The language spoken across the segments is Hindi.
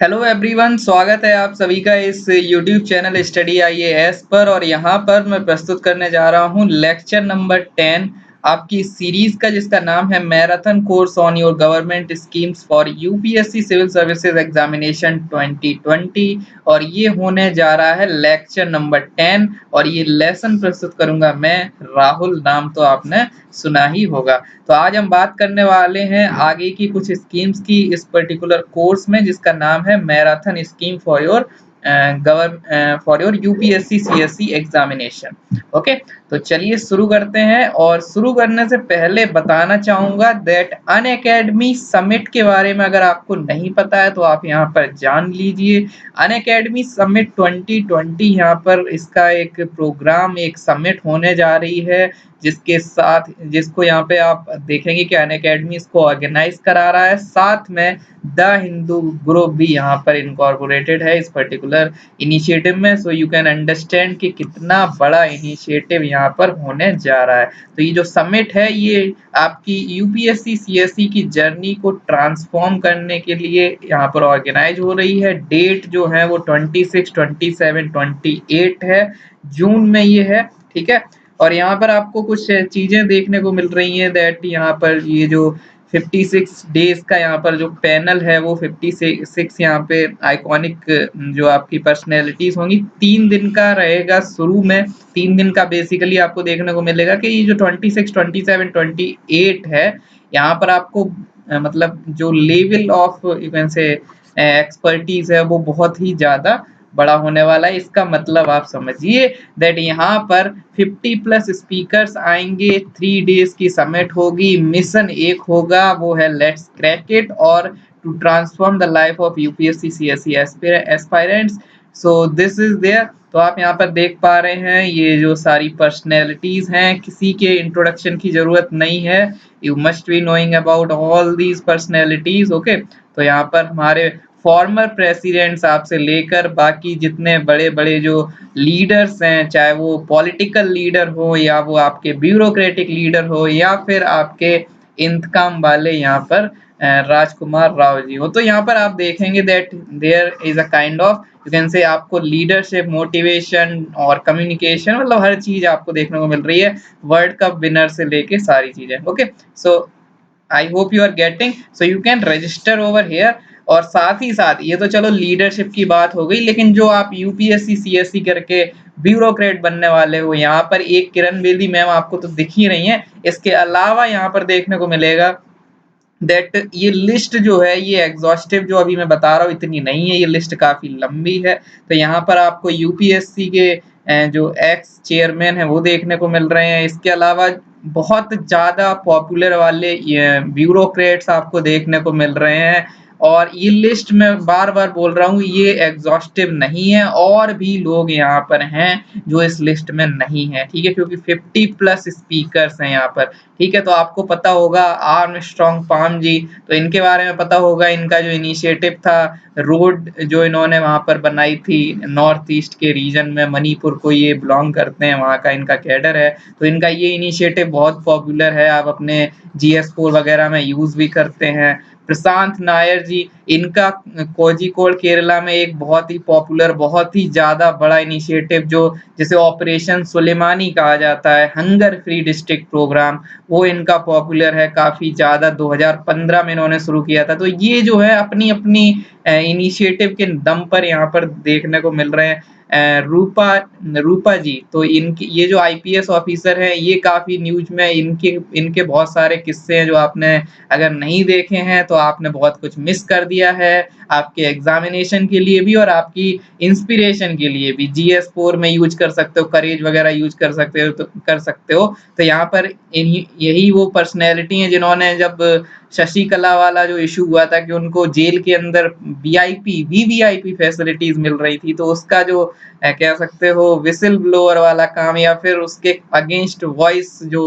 हेलो एवरीवन, स्वागत है आप सभी का इस यूट्यूब चैनल स्टडी आईएएस पर। और यहाँ पर मैं प्रस्तुत करने जा रहा हूँ लेक्चर नंबर 10 आपकी इस सीरीज का, जिसका नाम है marathon course on your government schemes for UPSC civil services examination 2020। और ये होने जा रहा है लेक्चर नंबर 10 और ये लेसन प्रस्तुत करूंगा मैं, राहुल। नाम तो आपने सुना ही होगा। तो आज हम बात करने वाले हैं आगे की कुछ स्कीम्स की इस पर्टिकुलर कोर्स में, जिसका नाम है marathon scheme for your UPSC CSC examination. Okay, तो चलिए शुरू करते हैं। और शुरू करने से पहले बताना चाहूंगा दैट अनअकैडमी समिट के बारे में अगर आपको नहीं पता है तो आप यहाँ पर जान लीजिए। अनअकैडमी समिट 2020 यहाँ पर इसका एक प्रोग्राम, एक समिट होने जा रही है, जिसको यहाँ पे आप देखेंगे कि अनअकैडमी इसको ऑर्गेनाइज करा रहा है। साथ में द हिंदू ग्रुप भी यहाँ पर इनकॉर्पोरेटेड है इस पर्टिकुलर इनिशिएटिव में। सो यू कैन अंडरस्टैंड कि कितना बड़ा इनिशिएटिव यहाँ पर होने जा रहा है। तो ये जो समिट है ये आपकी यूपीएससी सीएससी की जर्नी को ट्रांसफॉर्म करने के लिए यहाँ पर ऑर्गेनाइज हो रही है। डेट जो है वो 26, 27, 28 है, जून में ये है। ठीक है, और यहाँ पर आपको कुछ चीजें देखने को मिल रही हैं दैट यहाँ पर ये जो 56 डेज का यहाँ पर जो पैनल है वो 56 यहाँ पे आइकॉनिक जो आपकी पर्सनैलिटीज होंगी, 3 दिन का रहेगा। शुरू में 3 दिन का बेसिकली आपको देखने को मिलेगा कि ये जो 26, 27, 28 है, यहाँ पर आपको मतलब जो लेवल ऑफ यू कैन से एक्सपर्टीज है वो बहुत ही ज्यादा बड़ा होने वाला है। इसका मतलब आप समझिए दैट यहाँ पर 50+ स्पीकर्स आएंगे, 3 डेज की समिट होगी। मिशन एक होगा, वो है लेट्स क्रैक इट और to transform the life of UPSC CSC aspirants. So this is there. तो आप यहाँ पर देख पा रहे हैं ये जो सारी पर्सनैलिटीज हैं, किसी के इंट्रोडक्शन की जरूरत नहीं है। You must be knowing about all these personalities. Okay, तो यहाँ पर हमारे फॉर्मर प्रेसिडेंट्स आपसे लेकर बाकी जितने बड़े बड़े जो लीडर्स हैं, चाहे वो पॉलिटिकल लीडर हो या वो आपके ब्यूरोक्रेटिक लीडर हो या फिर आपके इंतकाम वाले यहाँ पर राजकुमार राव जी हो। तो यहाँ पर आप देखेंगे that there is a kind of you can say आपको लीडरशिप, मोटिवेशन और कम्युनिकेशन, मतलब हर चीज आपको देखने को मिल रही है, वर्ल्ड कप विनर से लेके सारी चीजें। Okay, so I hope you are getting, so you can register over here. और साथ ही साथ ये तो चलो लीडरशिप की बात हो गई, लेकिन जो आप यूपीएससी सीएससी करके ब्यूरोक्रेट बनने वाले हो, यहाँ पर एक किरण बेदी मैम आपको तो दिख ही रही हैं। इसके अलावा यहाँ पर देखने को मिलेगा दैट ये लिस्ट जो है ये एग्जॉस्टिव जो अभी मैं बता रहा हूँ इतनी नहीं है, ये लिस्ट काफी लंबी है। तो यहाँ पर आपको यूपीएससी के जो एक्स चेयरमैन है वो देखने को मिल रहे हैं। इसके अलावा बहुत ज्यादा पॉपुलर वाले ब्यूरोक्रेट्स आपको देखने को मिल रहे हैं। और ये लिस्ट में बार बार बोल रहा हूँ ये एग्जॉस्टिव नहीं है, और भी लोग यहाँ पर हैं जो इस लिस्ट में नहीं है। ठीक है, क्योंकि 50+ स्पीकर्स हैं यहाँ पर। ठीक है, तो आपको पता होगा आर्मस्ट्रांग पाम जी, तो इनके बारे में पता होगा। इनका जो इनिशिएटिव था, रोड जो इन्होंने वहां पर बनाई थी नॉर्थ ईस्ट के रीजन में, मणिपुर को ये बिलोंग करते हैं, वहां का इनका कैडर है। तो इनका ये इनिशिएटिव बहुत पॉपुलर है, आप अपने GS4 वगैरह में यूज भी करते हैं। प्रशांत नायर जी, इनका कोझिकोड केरला में एक बहुत ही पॉपुलर, बहुत ही ज्यादा बड़ा इनिशिएटिव जो जिसे ऑपरेशन सुलेमानी कहा जाता है, हंगर फ्री डिस्ट्रिक्ट प्रोग्राम, वो इनका पॉपुलर है काफी ज्यादा। 2015 में इन्होंने शुरू किया था। तो ये जो है अपनी अपनी इनिशिएटिव के दम पर यहाँ पर देखने को मिल रहे हैं। रूपा रूपा जी, तो इनकी ये जो आईपीएस ऑफिसर है, ये काफी न्यूज में इनके इनके बहुत सारे किस्से हैं जो आपने अगर नहीं देखे हैं तो आपने बहुत कुछ मिस कर दिया है, आपके एग्जामिनेशन के लिए भी और आपकी इंस्पिरेशन के लिए भी। GS4 में यूज कर सकते हो, करेज वगैरह यूज कर सकते हो, तो यहाँ पर यही वो पर्सनैलिटी है जिन्होंने, जब शशिकला वाला जो इशू हुआ था कि उनको जेल के अंदर वीवीआईपी फैसिलिटीज मिल रही थी, तो उसका जो कह सकते हो विसिल ब्लोअर वाला काम या फिर उसके अगेंस्ट वॉइस जो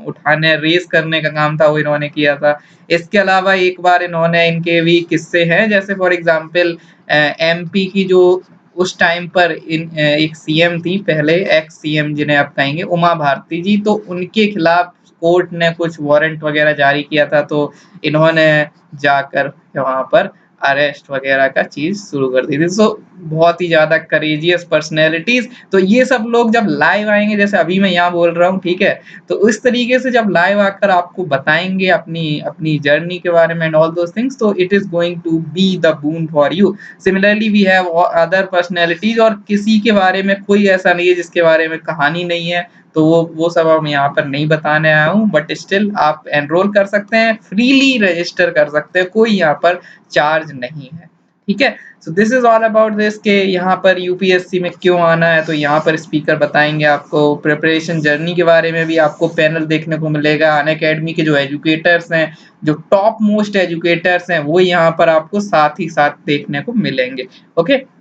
उठाने, रेस करने का काम था, वो इन्होंने किया था। इसके अलावा एक बार इन्होंने, इनके भी किस्से हैं, जैसे फॉर एग्जांपल एमपी की जो उस टाइम पर एक सीएम थी, पहले एक्स सीएम जिन्हें आप कहेंगे, उमा भारती जी, तो उनके खिलाफ कोर्ट ने कुछ वारंट वगैरह जारी किया था, तो इन्होंने जाकर वहां पर अरेस्ट वगैरह का चीज शुरू कर दी थी। सो बहुत ही ज्यादा करेजियस पर्सनैलिटीज। तो ये सब लोग जब लाइव आएंगे, जैसे अभी मैं यहाँ बोल रहा हूँ, ठीक है, तो उस तरीके से जब लाइव आकर आपको बताएंगे अपनी अपनी जर्नी के बारे में एंड ऑल दोस थिंग्स, तो it is going to be the boon for you. Similarly we have other personalities, और किसी के बारे में कोई ऐसा नहीं है जिसके बारे में कहानी नहीं है, तो वो सब हम यहाँ पर नहीं बताने आया हूँ। बट स्टिल आप एनरोल कर सकते हैं, फ्रीली रजिस्टर कर सकते हैं, कोई यहाँ पर चार्ज नहीं है, ठीक है। So this is all about this के यहाँ पर यूपीएससी में क्यों आना है। तो यहाँ पर स्पीकर बताएंगे आपको प्रिपरेशन जर्नी के बारे में भी, आपको पैनल देखने को मिलेगा। अनअकैडमी के जो एजुकेटर्स हैं, जो टॉप मोस्ट एजुकेटर्स हैं, वो यहाँ पर आपको साथ ही साथ देखने को मिलेंगे। ओके,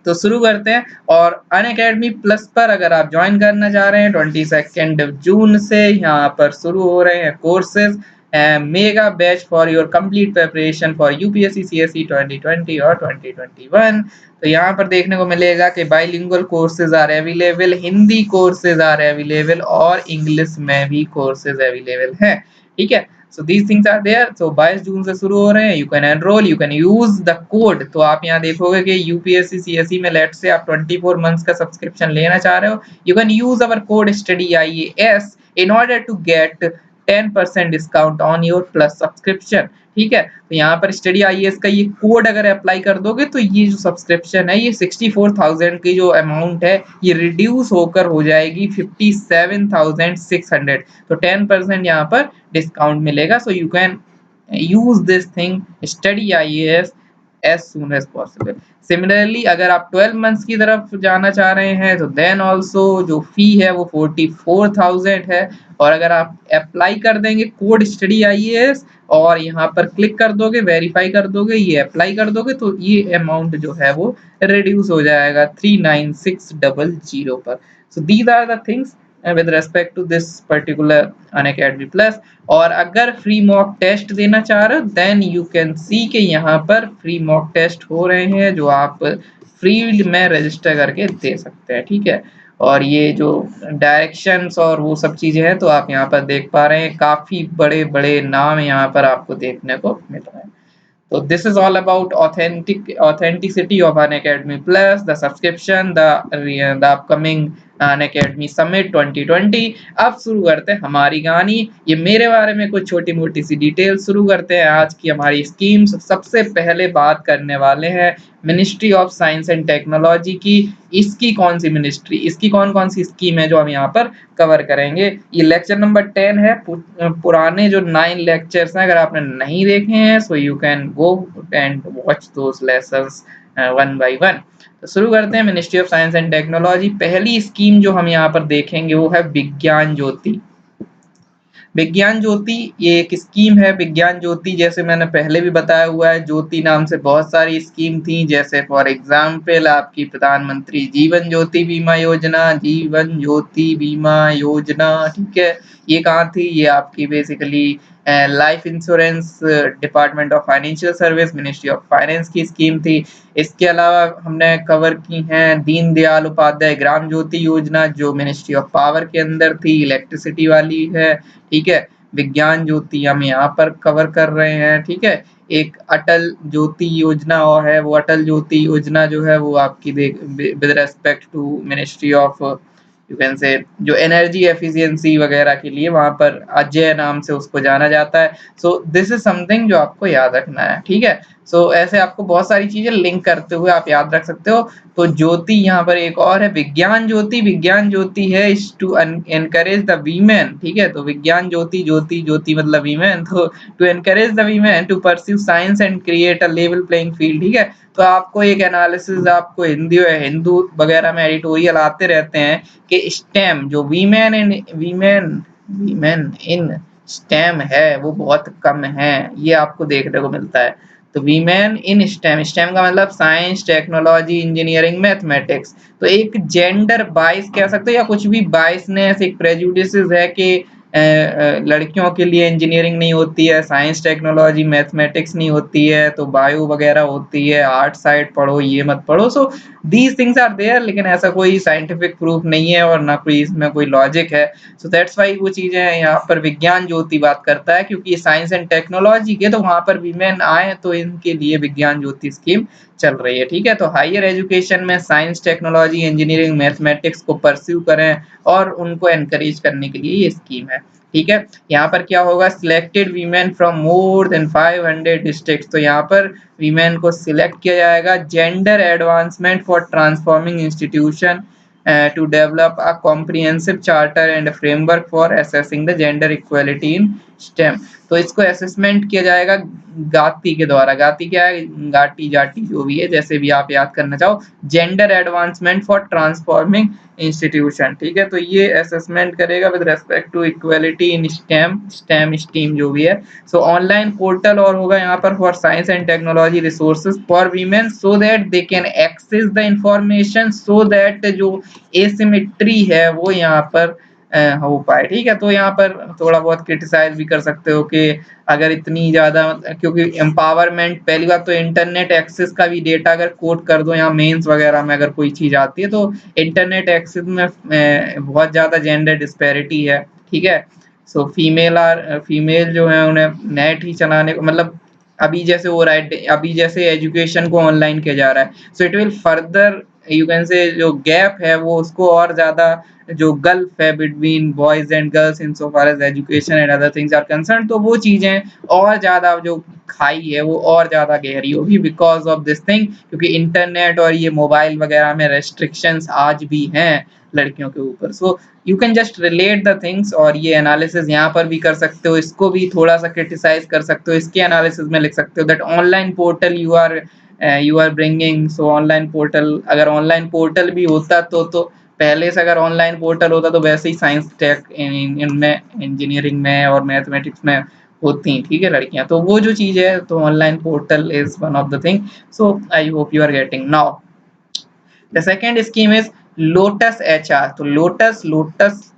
तो शुरू करते हैं। और अनअकैडमी प्लस पर अगर आप ज्वाइन करना चाह रहे हैं, 22 जून से यहाँ पर शुरू हो रहे हैं courses, mega batch for your complete preparation for UPSC CSE 2020 और 2021। तो यहाँ पर देखने को मिलेगा कि bilingual courses are available, Hindi courses are available, और इंग्लिश में भी कोर्सेज अवेलेबल हैं, ठीक है। So these things are there. So 22 जून से शुरू हो रहे हैं। You can enroll, you can use the code। तो आप यहाँ देखोगे कि यूपीएससी सीएसई में लेट से आप 24 मंथ्स का सब्सक्रिप्शन लेना चाह रहे हो, you can use our code STUDYAS in order to get 10% discount on your plus subscription, ठीक है। तो यहाँ पर स्टडी आईएएस का ये कोड अगर अप्लाई कर दोगे, तो ये जो सब्सक्रिप्शन है, ये 64,000 की जो अमाउंट है, ये रिड्यूस होकर हो जाएगी 57,600। तो 10% यहाँ पर डिस्काउंट मिलेगा। So you can use this thing study IAS as soon as possible. Similarly अगर आप 12 मंथ्स की तरफ जाना चाह रहे हैं, तो देन ऑल्सो जो फी है वो 44,000 है। और अगर आप अप्लाई कर देंगे कोड स्टडी आईएएस और यहाँ पर क्लिक कर दोगे, वेरीफाई कर दोगे, ये अप्लाई कर दोगे, तो ये अमाउंट जो है वो रिड्यूस हो जाएगा 39,600 पर। So these are the things with respect to this particular Unacademy Plus। और अगर फ्री मॉक टेस्ट देना चाह रहे हो, देन यू कैन सी के यहाँ पर फ्री मॉक टेस्ट हो रहे हैं, जो आप फ्री में रजिस्टर करके दे सकते हैं, ठीक है। और ये जो डायरेक्शंस और वो सब चीजें हैं, तो आप यहाँ पर देख पा रहे हैं, काफी बड़े बड़े नाम यहाँ पर आपको देखने को मिल रहे हैं। So this is all about authenticity of Unacademy Plus, the subscription, the upcoming Unacademy Summit 2020। अब शुरू करते हैं हमारी कहानी। ये मेरे बारे में कुछ छोटी मोटी सी डिटेल शुरू करते हैं आज की हमारी स्कीम्स। सबसे पहले बात करने वाले हैं ministry of science and technology की। इसकी कौन सी मिनिस्ट्री, इसकी कौन कौन सी स्कीम है जो हम यहाँ पर कवर करेंगे। ये लेक्चर नंबर 10 है। पुराने जो 9 लेक्चर्स हैं, अगर आपने नहीं देखे हैं, सो you can go and watch those lessons one by one. तो शुरू करते हैं ministry of science and technology. पहली स्कीम जो हम यहाँ पर देखेंगे वो है विज्ञान ज्योति। विज्ञान ज्योति ये एक स्कीम है। विज्ञान ज्योति जैसे मैंने पहले भी बताया हुआ है, ज्योति नाम से बहुत सारी स्कीम थी, जैसे फॉर एग्जाम्पल आपकी प्रधानमंत्री जीवन ज्योति बीमा योजना, जीवन ज्योति बीमा योजना, ठीक है। ये कहाँ थी, ये आपकी basically life insurance department of financial service, ministry of finance की स्कीम थी। इसके अलावा हमने कवर की हैं दीनदयाल उपाध्याय ग्राम ज्योति योजना, जो मिनिस्ट्री ऑफ पावर के अंदर थी, इलेक्ट्रिसिटी वाली है, ठीक है। विज्ञान ज्योति हम यहाँ पर कवर कर रहे हैं, ठीक है। एक अटल ज्योति योजना और है, वो अटल ज्योति योजना जो है वो आपकी with respect to ministry of you can say जो एनर्जी एफिशिएंसी वगैरह के लिए, वहां पर अजय नाम से उसको जाना जाता है। सो दिस इज समथिंग जो आपको याद रखना है, ठीक है। सो ऐसे आपको बहुत सारी चीजें लिंक करते हुए आप याद रख सकते हो। तो ज्योति यहाँ पर एक और है विज्ञान ज्योति। विज्ञान ज्योति है टू एनकरेज द वीमेन, ठीक है। तो विज्ञान ज्योति, ज्योति ज्योति मतलब वीमेन, तो to encourage the women to pursue science and create a level playing field, ठीक है। तो आपको एक एनालिसिस आपको हिंदू वगैरह में एडिटोरियल आते रहते हैं कि स्टेम जो वीमेन इन स्टेम है वो बहुत कम है, ये आपको देखने को मिलता है। तो वीमेन इन स्टेम, स्टेम का मतलब साइंस टेक्नोलॉजी इंजीनियरिंग मैथमेटिक्स। तो एक जेंडर बाइस कह सकते हो या कुछ भी बाइसनेस, एक प्रेजुडिस है कि लड़कियों के लिए इंजीनियरिंग नहीं होती है, साइंस टेक्नोलॉजी मैथमेटिक्स नहीं होती है, तो बायो वगैरह होती है, आर्ट साइड पढ़ो, ये मत पढ़ो। So these things are there, लेकिन ऐसा कोई साइंटिफिक प्रूफ नहीं है और ना कोई इसमें कोई लॉजिक है। सो दैट्स व्हाई वो चीजें यहाँ पर विज्ञान ज्योति बात करता है, क्योंकि ये साइंस एंड टेक्नोलॉजी के, तो वहां पर वीमेन आए तो इनके लिए विज्ञान ज्योति स्कीम चल रही है। ठीक है, तो हायर एजुकेशन में साइंस टेक्नोलॉजी इंजीनियरिंग मैथमेटिक्स को परस्यू करें और उनको एनकरेज करने के लिए ये स्कीम है। ठीक है, यहाँ पर क्या होगा, selected women from more than 500 district, तो यहाँ पर वीमेन को सिलेक्ट किया जाएगा। Gender advancement for transforming institution to develop a comprehensive charter and a framework for assessing the gender equality in STEM। तो इसको असेसमेंट किया जाएगा गाती के द्वारा। गाती क्या है, गाटी जाटी जो भी है, जैसे भी आप याद करना चाहो। Gender advancement for transforming institution, ठीक है, तो ये असेसमेंट करेगा with respect to equality in STEM STEAM जो भी है। सो ऑनलाइन पोर्टल और होगा यहाँ पर for science and technology resources for women, so that they can access the information, so that जो एसिमेट्री है वो यहाँ पर हो पाए। ठीक है, तो यहाँ पर थोड़ा बहुत क्रिटिसाइज भी कर सकते हो कि अगर इतनी ज्यादा, क्योंकि एम्पावरमेंट, पहली बात तो इंटरनेट एक्सेस का भी डेटा अगर कोट कर दो यहाँ मेंस वगैरह में अगर कोई चीज आती है, तो इंटरनेट एक्सेस में बहुत ज्यादा जेंडर डिस्पैरिटी है। ठीक है, सो फीमेल जो है उन्हें नेट ही चलाने को, मतलब अभी जैसे हो रहा है, अभी जैसे एजुकेशन को ऑनलाइन किया जा रहा है, so it will further you can say जो गैप है वो उसको और ज्यादा, जो गल्फ है between boys and girls in so far as education and other things are concern, तो वो चीजें और ज्यादा, जो खाई है वो और ज्यादा गहरी होगी बिकॉज ऑफ दिस थिंग, क्योंकि इंटरनेट और ये मोबाइल वगैरह में रेस्ट्रिक्शंस आज भी हैं लड़कियों के ऊपर। सो you can just relate the things, और ये एनालिसिस यहाँ पर भी कर सकते हो, इसको भी थोड़ा सा क्रिटिसाइज कर सकते हो, इसके एनालिसिस में लिख सकते हो that online portal you are bringing. So online portal, अगर ऑनलाइन पोर्टल भी होता तो पहले से अगर ऑनलाइन पोर्टल होता तो वैसे ही साइंस टेक इनमें, इंजीनियरिंग में और मैथमेटिक्स में होती। ठीक है लड़कियां, तो वो जो चीज है, तो online portal is one of the thing. So I hope you are getting now. The second scheme is lotus HR। तो लोटस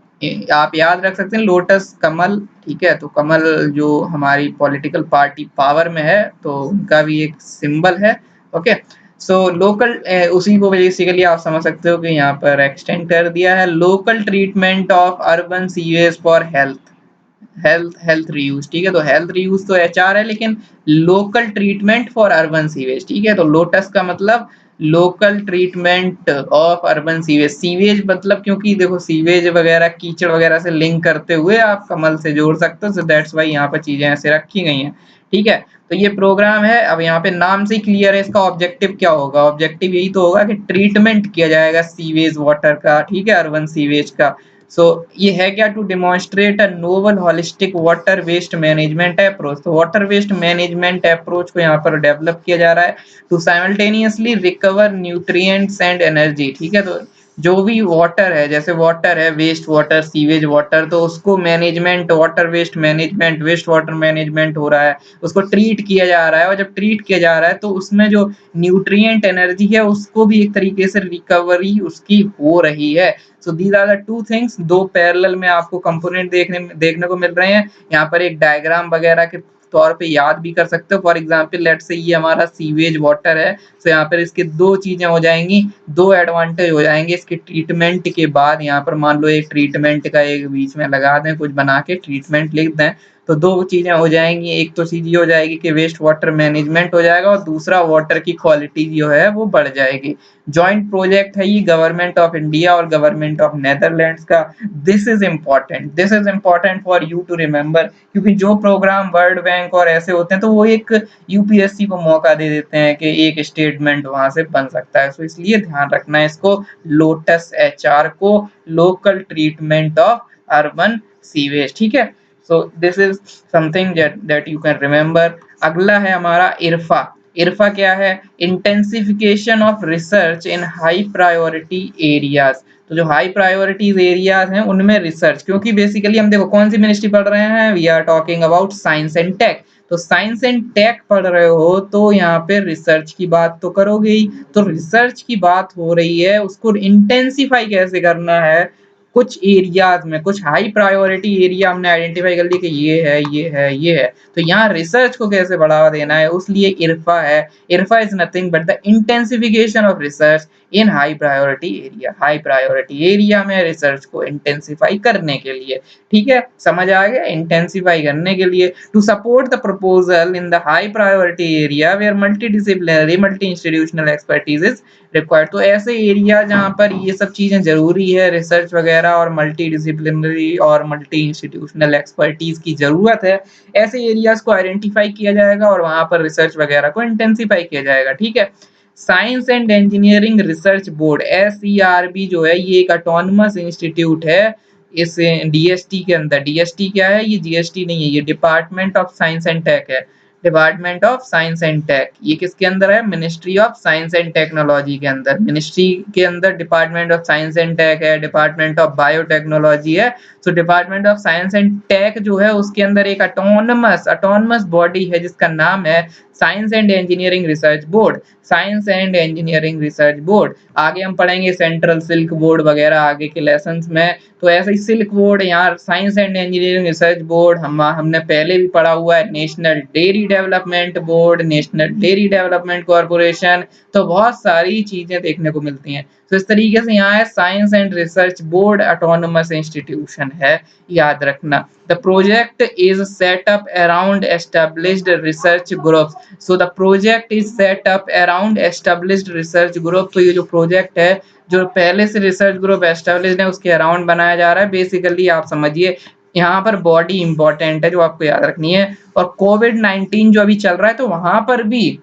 आप याद रख सकते हैं, लोटस कमल। ठीक है, तो कमल जो हमारी पॉलिटिकल पार्टी पावर में है, तो उनका भी एक सिंबल है। ओके, सो लोकल, उसी को बेसिकली आप समझ सकते हो कि यहाँ पर एक्सटेंड कर दिया है। Local treatment of urban sewage for health reuse. ठीक है, तो हेल्थ रीयूज तो HR है, लेकिन local treatment for urban sewage. ठीक है, तो लोटस का मतलब local treatment of urban sewage. Sewage मतलब, क्योंकि देखो सीवेज वगैरह कीचड़ वगैरह से लिंक करते हुए आप कमल से जोड़ सकते हो, सो दैट्स वाई यहाँ पर चीजें ऐसे रखी गई हैं। ठीक है, तो ये प्रोग्राम है। अब यहाँ पे नाम से क्लियर है इसका ऑब्जेक्टिव क्या होगा। ऑब्जेक्टिव यही तो होगा कि ट्रीटमेंट किया जाएगा सीवेज वाटर का, ठीक है, अर्बन सीवेज का। सो ये है क्या, to demonstrate a novel holistic water waste management approach. तो वाटर वेस्ट मैनेजमेंट अप्रोच को यहाँ पर डेवलप किया जा रहा है to simultaneously recover nutrients and energy. ठीक है, तो जो भी वाटर है, जैसे वाटर है, वेस्ट वाटर, सीवेज वाटर, तो उसको management, water waste management, waste water management हो रहा है, उसको ट्रीट किया जा रहा है, और जब ट्रीट किया जा रहा है तो उसमें जो न्यूट्रिएंट एनर्जी है उसको भी एक तरीके से रिकवरी उसकी हो रही है। So these are the two things, दो पैरेलल में आपको कंपोनेंट देखने को मिल रहे हैं। यहाँ पर एक डायग्राम वगैरह के तौर पे याद भी कर सकते हो। फॉर एग्जांपल लेट से ये हमारा सीवेज वाटर है, तो यहाँ पर इसके दो चीजें हो जाएंगी, दो एडवांटेज हो जाएंगे इसके ट्रीटमेंट के बाद। यहाँ पर मान लो एक ट्रीटमेंट का एक बीच में लगा दें, कुछ बना के ट्रीटमेंट लिख दें, तो दो चीजें हो जाएंगी। एक तो चीज ये हो जाएगी कि वेस्ट वाटर मैनेजमेंट हो जाएगा, और दूसरा वाटर की क्वालिटी जो है वो बढ़ जाएगी। जॉइंट प्रोजेक्ट है ये गवर्नमेंट ऑफ इंडिया और गवर्नमेंट ऑफ नेदरलैंड्स का। This is important for you to remember, क्योंकि जो प्रोग्राम वर्ल्ड बैंक और ऐसे होते हैं तो वो एक यूपीएससी को मौका दे देते हैं कि एक स्टेटमेंट वहां से बन सकता है। सो इसलिए ध्यान रखना है इसको, लोटस HR को, local treatment of urban sewage. ठीक है, so this is something that you can remember. अगला है हमारा इरफा। इरफा क्या है, intensification of research in high priority areas. तो जो हाई प्रायोरिटीज एरियाज हैं उनमें रिसर्च, क्योंकि बेसिकली हम देखो कौन सी मिनिस्ट्री पढ़ रहे हैं, we are talking about science and tech. तो साइंस एंड टेक पढ़ रहे हो तो यहाँ पे रिसर्च की बात तो करोगे ही। तो रिसर्च की बात हो रही है, उसको इंटेंसिफाई कैसे करना है, कुछ एरियाज में कुछ हाई प्रायोरिटी एरिया हमने आइडेंटिफाई कर ली कि ये है ये है ये है, तो यहाँ रिसर्च को कैसे बढ़ावा देना है, उसलिए इरफा है। Irfa is nothing but the intensification of research in high priority area. High priority area में रिसर्च को इंटेंसिफाई करने के लिए, ठीक है, समझ आ गया, इंटेंसिफाई करने के लिए। To support the proposal in the high priority area where multi disciplinary multi institutional expertise is required. तो ऐसे एरिया जहाँ पर ये सब चीजें जरूरी है, रिसर्च वगैरह और मल्टी डिसिप्लिनरी और मल्टी इंस्टीट्यूशनल एक्सपर्टीज की जरूरत है, ऐसे एरियाज को आइडेंटिफाई किया जाएगा और वहां पर रिसर्च वगैरह को इंटेंसिफाई किया जाएगा, ठीक है। Science and engineering research board SERB जो है ये एक ऑटोनमस इंस्टीट्यूट है इस DST के अंदर। DST क्या है, ये GST नहीं है, ये department of science and tech है। Department of science and tech ये किसके अंदर है, ministry of science and technology के अंदर। मिनिस्ट्री के अंदर department of science and tech है, डिपार्टमेंट ऑफ बायोटेक्नोलॉजी है। So department of science and tech जो है उसके अंदर एक ऑटोनमस बॉडी है जिसका नाम है science and engineering research board. Science and engineering research board, आगे हम पढ़ेंगे सेंट्रल सिल्क बोर्ड वगैरह आगे के लेसन्स में। तो ऐसे ही सिल्क बोर्ड, यहाँ science and engineering research board हमने पहले भी पढ़ा हुआ है। National dairy development board, national dairy development corporation, तो बहुत सारी चीजें देखने को मिलती हैं। तो इस तरीके से यहाँ है science and research board autonomous institution है, याद रखना। The project is set up around established research groups. So the project is set up around established research group. तो ये जो प्रोजेक्ट है जो पहले से रिसर्च ग्रुप एस्टेब्लिश्ड है उसके अराउंड बनाया जा रहा है। बेसिकली आप समझिए यहाँ पर बॉडी इंपॉर्टेंट है जो आपको याद रखनी है। और कोविड-19 जो अभी चल रहा है तो वहां पर भी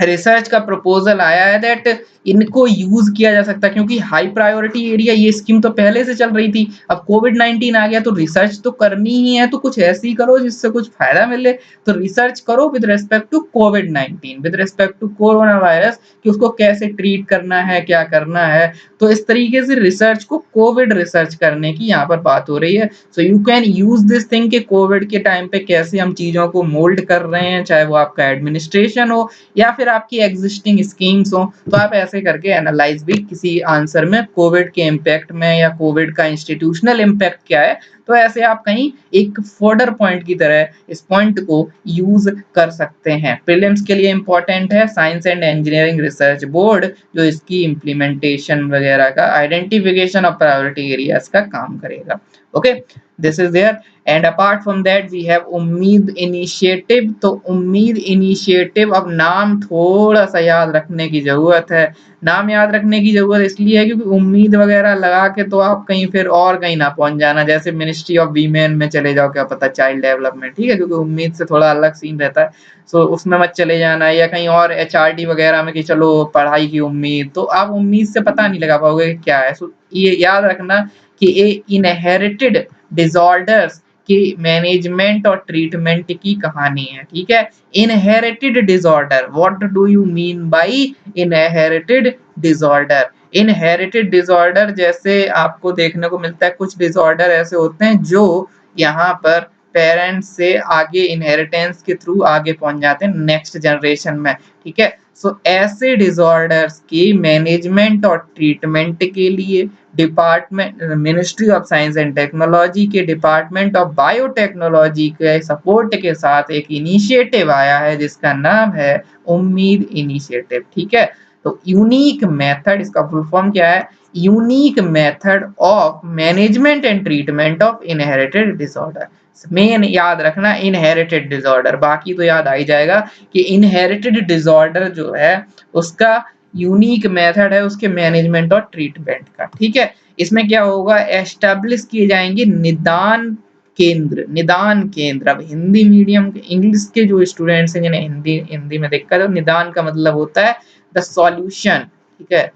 रिसर्च का प्रपोजल आया है दैट इनको यूज किया जा सकता है, क्योंकि हाई प्रायोरिटी एरिया ये स्कीम तो पहले से चल रही थी। अब कोविड-19 आ गया तो रिसर्च तो करनी ही है, तो कुछ ऐसी करो जिससे कुछ फायदा मिले। तो रिसर्च करो विद रिस्पेक्ट टू कोविड-19, with respect to corona virus, कि उसको कैसे ट्रीट करना है, क्या करना है। तो इस तरीके से रिसर्च को कोविड रिसर्च करने की यहाँ पर बात हो रही है। So you can use this thing कि कोविड के टाइम पे कैसे हम चीजों को मोल्ड कर रहे हैं, चाहे वो आपका एडमिनिस्ट्रेशन हो या फिर आपकी एग्जिस्टिंग स्कीम्स हो। तो आप ऐसे करके एनालाइज भी किसी आंसर में कोविड के इम्पैक्ट में या कोविड का इंस्टीट्यूशनल इम्पैक्ट क्या है, तो ऐसे आप कहीं एक फोल्डर पॉइंट की तरह इस पॉइंट को यूज कर सकते हैं। प्रीलिम्स के लिए इंपॉर्टेंट है science and engineering research board, जो इसकी इम्प्लीमेंटेशन वगैरह का आइडेंटिफिकेशन ऑफ प्रायोरिटी एरियाज का काम करेगा। Okay, this is there. And apart from that we have UMMID initiative. तो उम्मीद इनिशिएटिव, अब नाम थोड़ा सा याद रखने की जरूरत है। नाम याद रखने की जरूरत इसलिए है क्योंकि उम्मीद वगैरह लगा के तो आप कहीं फिर और कहीं ना पहुंच जाना, जैसे मिनिस्ट्री ऑफ वीमेन में चले जाओ, क्या पता चाइल्ड डेवलपमेंट, ठीक है, क्योंकि उम्मीद से थोड़ा अलग सीन रहता है। सो उसमें मत चले जाना, या कहीं और HRD वगैरह में कि चलो पढ़ाई की उम्मीद, तो आप उम्मीद से पता नहीं लगा पाओगे क्या है। सो ये याद रखना कि ये इनहेरिटेड डिसऑर्डर्स की मैनेजमेंट और ट्रीटमेंट की कहानी है, ठीक है। Inherited disorder, what do you mean by inherited disorder? Inherited disorder जैसे आपको देखने को मिलता है, कुछ डिसऑर्डर ऐसे होते हैं जो यहाँ पर पेरेंट्स से आगे इनहेरिटेंस के थ्रू आगे पहुंच जाते हैं नेक्स्ट जनरेशन में, ठीक है। सो ऐसे डिसऑर्डर्स की मैनेजमेंट और ट्रीटमेंट के लिए department ministry of science and technology के डिपार्टमेंट ऑफ बायोटेक्नोलॉजी के सपोर्ट के साथ एक इनिशिएटिव आया है जिसका नाम है उम्मीद इनिशिएटिव, ठीक है। तो यूनिक मेथड, इसका फुल फॉर्म क्या है? Unique method of management and treatment of inherited disorder. Main याद रखना इनहेरिटेड डिसऑर्डर, बाकी तो याद आ ही जाएगा कि इनहेरिटेड डिसऑर्डर जो है उसका यूनिक मेथड है उसके मैनेजमेंट और ट्रीटमेंट का, ठीक है। इसमें क्या होगा, एस्टेब्लिश किए जाएंगे निदान केंद्र। निदान केंद्र, अब हिंदी मीडियम इंग्लिश के जो स्टूडेंट्स हैं जिन्हें हिंदी हिंदी में दिक्कत है, निदान का मतलब होता है द सॉल्यूशन, ठीक है।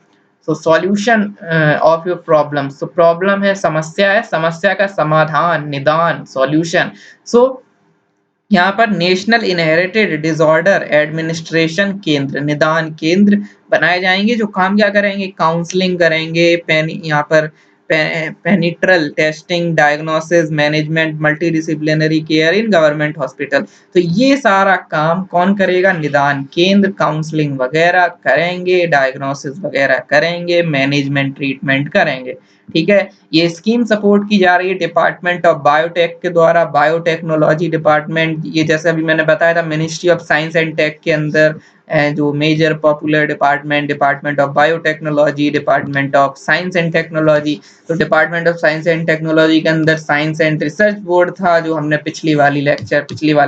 So solution of your problem, so problem है, समस्या है, समस्या का समाधान, निदान, सॉल्यूशन। सो यहाँ पर नेशनल इनहेरिटेड डिसऑर्डर एडमिनिस्ट्रेशन केंद्र, निदान केंद्र बनाए जाएंगे जो काम क्या करेंगे, काउंसलिंग करेंगे, यहाँ पर पेनिट्रल testing, diagnosis, management, multidisciplinary care in government hospital. तो ये सारा काम कौन करेगा? निदान केंद्र, काउंसलिंग वगैरह करेंगे, डायग्नोसिस वगैरह करेंगे, मैनेजमेंट ट्रीटमेंट करेंगे। ठीक है, ये स्कीम सपोर्ट की जा रही है डिपार्टमेंट ऑफ बायोटेक के द्वारा, बायोटेक्नोलॉजी डिपार्टमेंट। ये जैसे अभी मैंने बताया था ministry of science and tech के अंदर जो major popular department, department of biotechnology, department of science and technology. तो department of science and technology के अंदर साइंस एंड रिसर्च बोर्ड था, जो हमने पिछली वाली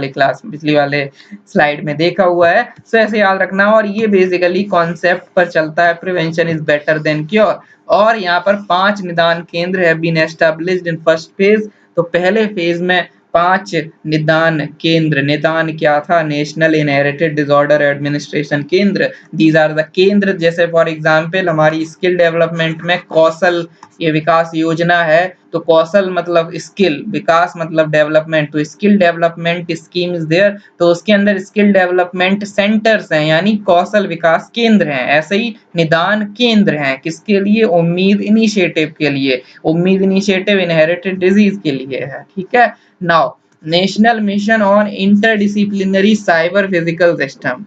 क्लास, पिछली वाले स्लाइड में देखा हुआ है। सो ऐसे याद रखना। और ये बेसिकली कॉन्सेप्ट पर चलता है, prevention is better than cure. और यहाँ पर 5 निदान केंद्र है been established in first phase. तो पहले फेज में 5 निदान केंद्र, निदान क्या था? नेशनल इनहेरिटेड डिसऑर्डर एडमिनिस्ट्रेशन केंद्र। दीज आर द केंद्र, जैसे फॉर एग्जांपल हमारी स्किल डेवलपमेंट में कौशल ये विकास योजना है। तो कौशल मतलब स्किल, विकास मतलब डेवलपमेंट, तो skill development scheme is there. तो उसके अंदर स्किल डेवलपमेंट सेंटर्स हैं, यानी कौशल विकास केंद्र हैं। ऐसे ही निदान केंद्र हैं किसके लिए? उम्मीद इनिशिएटिव के लिए। उम्मीद इनिशिएटिव इनहेरिटेड डिजीज के लिए है। ठीक है, now national mission on interdisciplinary cyber physical system.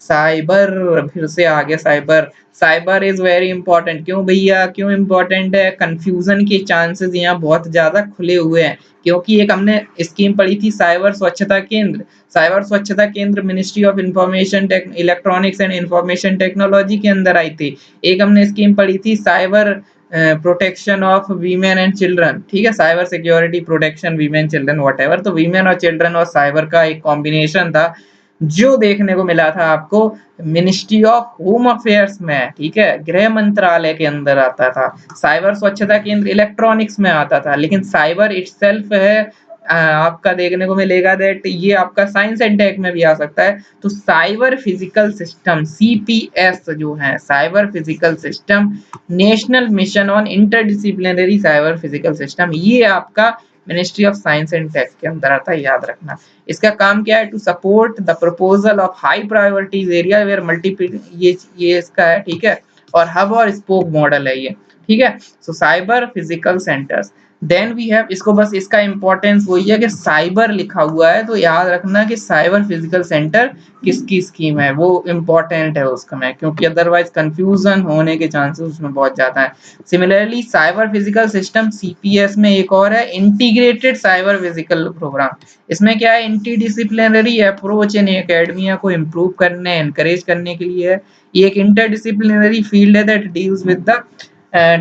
Cyber, फिर से आगे cyber, cyber is very important. क्यों भैया, क्यों इंपॉर्टेंट है? कंफ्यूजन के चांसेस यहाँ बहुत ज्यादा खुले हुए हैं, क्योंकि एक हमने स्कीम पढ़ी थी साइबर स्वच्छता केंद्र। साइबर स्वच्छता केंद्र ministry of information electronics and information technology के अंदर आई थी। एक हमने स्कीम पढ़ी थी cyber protection of women and children. ठीक है, cyber security protection women children what ever. तो वीमेन और चिल्ड्रन और साइबर का एक कॉम्बिनेशन था, जो देखने को मिला था आपको मिनिस्ट्री ऑफ होम अफेयर्स में। ठीक है, गृह मंत्रालय के अंदर आता था। साइबर स्वच्छता केंद्र इलेक्ट्रॉनिक्स में आता था, लेकिन साइबर इटसेल्फ है आपका देखने को मिलेगा दैट ये आपका साइंस एंड टेक में भी आ सकता है। तो साइबर फिजिकल सिस्टम सीपीएस जो है, cyber physical system, national mission on interdisciplinary cyber physical system, ये आपका ministry of science and tech के अंदर आता है, याद रखना। इसका काम क्या है? To support the proposal of high priorities area where multiple, ये इसका है। ठीक है, और हब और स्पोक मॉडल है ये। ठीक है, so cyber physical centres. Then we have, इसको बस इसका इंपॉर्टेंस वही है कि साइबर लिखा हुआ है, तो याद रखना कि साइबर फिजिकल सेंटर किसकी स्कीम है, वो इंपॉर्टेंट है उसका में, क्योंकि अदरवाइज कंफ्यूजन होने के चांसेस उसमें बहुत ज्यादा है। Similarly cyber physical system CPS में एक और है इंटीग्रेटेड साइबर फिजिकल प्रोग्राम। इसमें क्या है? इंटरडिसिप्लिनरी अप्रोच इन एकेडमिया को इम्प्रूव करने, एनकरेज करने के लिए है। ये एक इंटरडिसिप्लिनरी फील्ड है that deals with the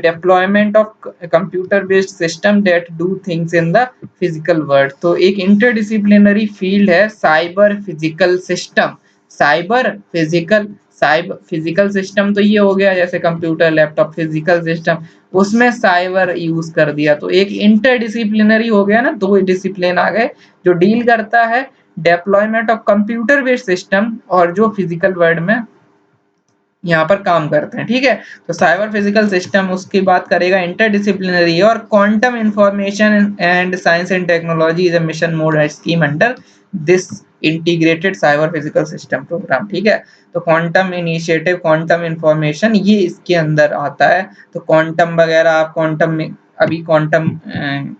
deployment of computer based system that do things in the physical world। तो एक इंटरडिसिप्लिनरी फील्ड है cyber physical system. Cyber physical system तो ये हो गया जैसे कंप्यूटर, लैपटॉप, फिजिकल सिस्टम, उसमें साइबर यूज कर दिया। तो एक इंटरडिसिप्लिनरी हो गया ना, 2 डिसिप्लिन आ गए जो डील करता है deployment of computer based system और जो फिजिकल वर्ल्ड में यहाँ पर काम करते हैं। ठीक है, तो साइबर फिजिकल सिस्टम उसकी बात करेगा, इंटरडिसिप्लिनरी और quantum information and science and technology is a mission mode scheme under this integrated cyber physical system program. ठीक है, तो क्वांटम इनिशिएटिव, क्वांटम इंफॉर्मेशन ये इसके अंदर आता है। तो क्वांटम वगैरह, आप क्वांटम में अभी क्वांटम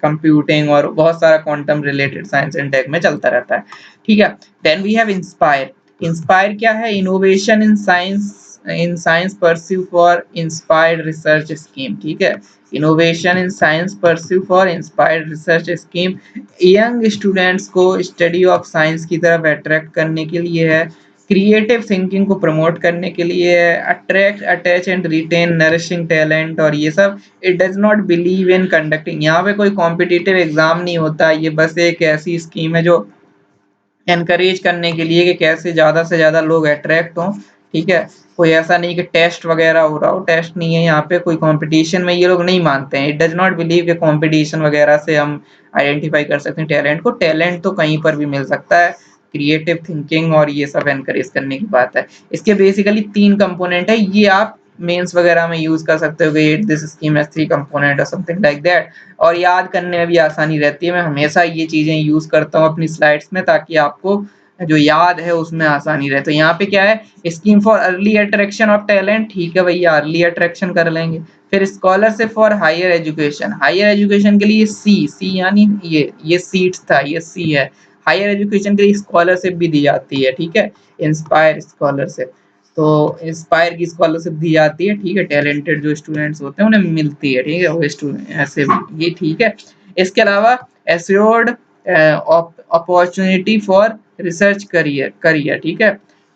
कंप्यूटिंग और बहुत सारा quantum related science and tech में चलता रहता है। ठीक है, then we have INSPIRE. INSPIRE क्या है? Innovation in science pursuit for inspired research scheme. ठीक है, innovation in science pursuit for inspired research scheme young students को स्टडी ऑफ साइंस की तरफ अट्रैक्ट करने के लिए है, क्रिएटिव थिंकिंग को प्रमोट करने के लिए है, attract, attach and retain nourishing talent और ये सब। It does not believe in conducting, यहाँ पे कोई कॉम्पिटिटिव एग्जाम नहीं होता, ये बस एक ऐसी स्कीम है जो एनकरेज करने के लिए कि कैसे ज्यादा से ज्यादा लोग अट्रैक्ट हों। ठीक है, कोई ऐसा नहीं कि टेस्ट वगैरह हो रहा हो, टेस्ट नहीं है यहाँ पे, कोई कंपटीशन में ये लोग नहीं मानते हैं। इट डज नॉट बिलीव कि कंपटीशन वगैरह से हम आइडेंटिफाई कर सकते हैं टैलेंट को। टैलेंट तो कहीं पर भी मिल सकता है, क्रिएटिव थिंकिंग और ये सब एनकरेज करने की बात है। इसके बेसिकली 3 कंपोनेंट है, ये आप मेंस वगैरह में यूज कर सकते हो कि दिस स्कीम हैज 3 कंपोनेंट और समथिंग लाइक दैट, और याद करने में भी आसानी रहती है। मैं हमेशा ये चीजें यूज करता हूँ अपनी स्लाइड्स में ताकि आपको जो याद है उसमें आसानी रहे। तो यहाँ पे क्या है? Scheme for early attraction of talent. ठीक है भैया, अर्ली अट्रैक्शन कर लेंगे। फिर scholarship for higher education, higher education के लिए सी यानी ये सीट्स था, ये सी है। हायर एजुकेशन के लिए स्कॉलरशिप भी दी जाती है, ठीक है, इंस्पायर स्कॉलरशिप। तो इंस्पायर की स्कॉलरशिप दी जाती है, ठीक है, टैलेंटेड जो स्टूडेंट्स होते हैं उन्हें मिलती है, ठीक है, वो स्टूडेंट ऐसे, ये ठीक है। इसके अलावा assured opportunity for research career, ठीक है।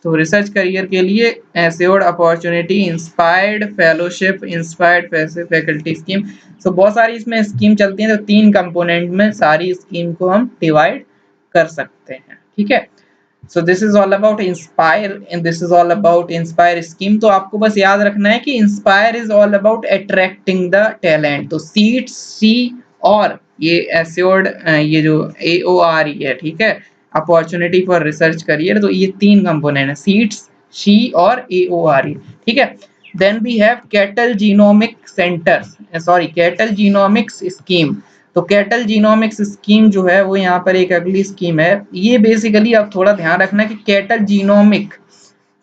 तो रिसर्च करियर के लिए assured opportunity, inspired fellowship, inspired faculty scheme. So बहुत सारी इसमें स्कीम चलती हैं, तो 3 कंपोनेंट में सारी स्कीम को हम डिवाइड कर सकते हैं, ठीक है। So this is all about inspire and this is all about inspire scheme. तो आपको बस याद रखना है कि inspire is all about attracting the talent. तो सीट सी और ये एश्योर्ड, ये जो AOR है, ठीक है, अपॉर्चुनिटी फॉर रिसर्च करियर, तो ये 3 कंपोनेंट है, सीट्स, शी और AOR, ठीक है। Then we have cattle genomic centres, sorry cattle genomics scheme. तो कैटल जीनोमिक्स स्कीम जो है वो यहाँ पर एक अगली स्कीम है। ये बेसिकली अब थोड़ा ध्यान रखना कि कैटल जीनोमिक,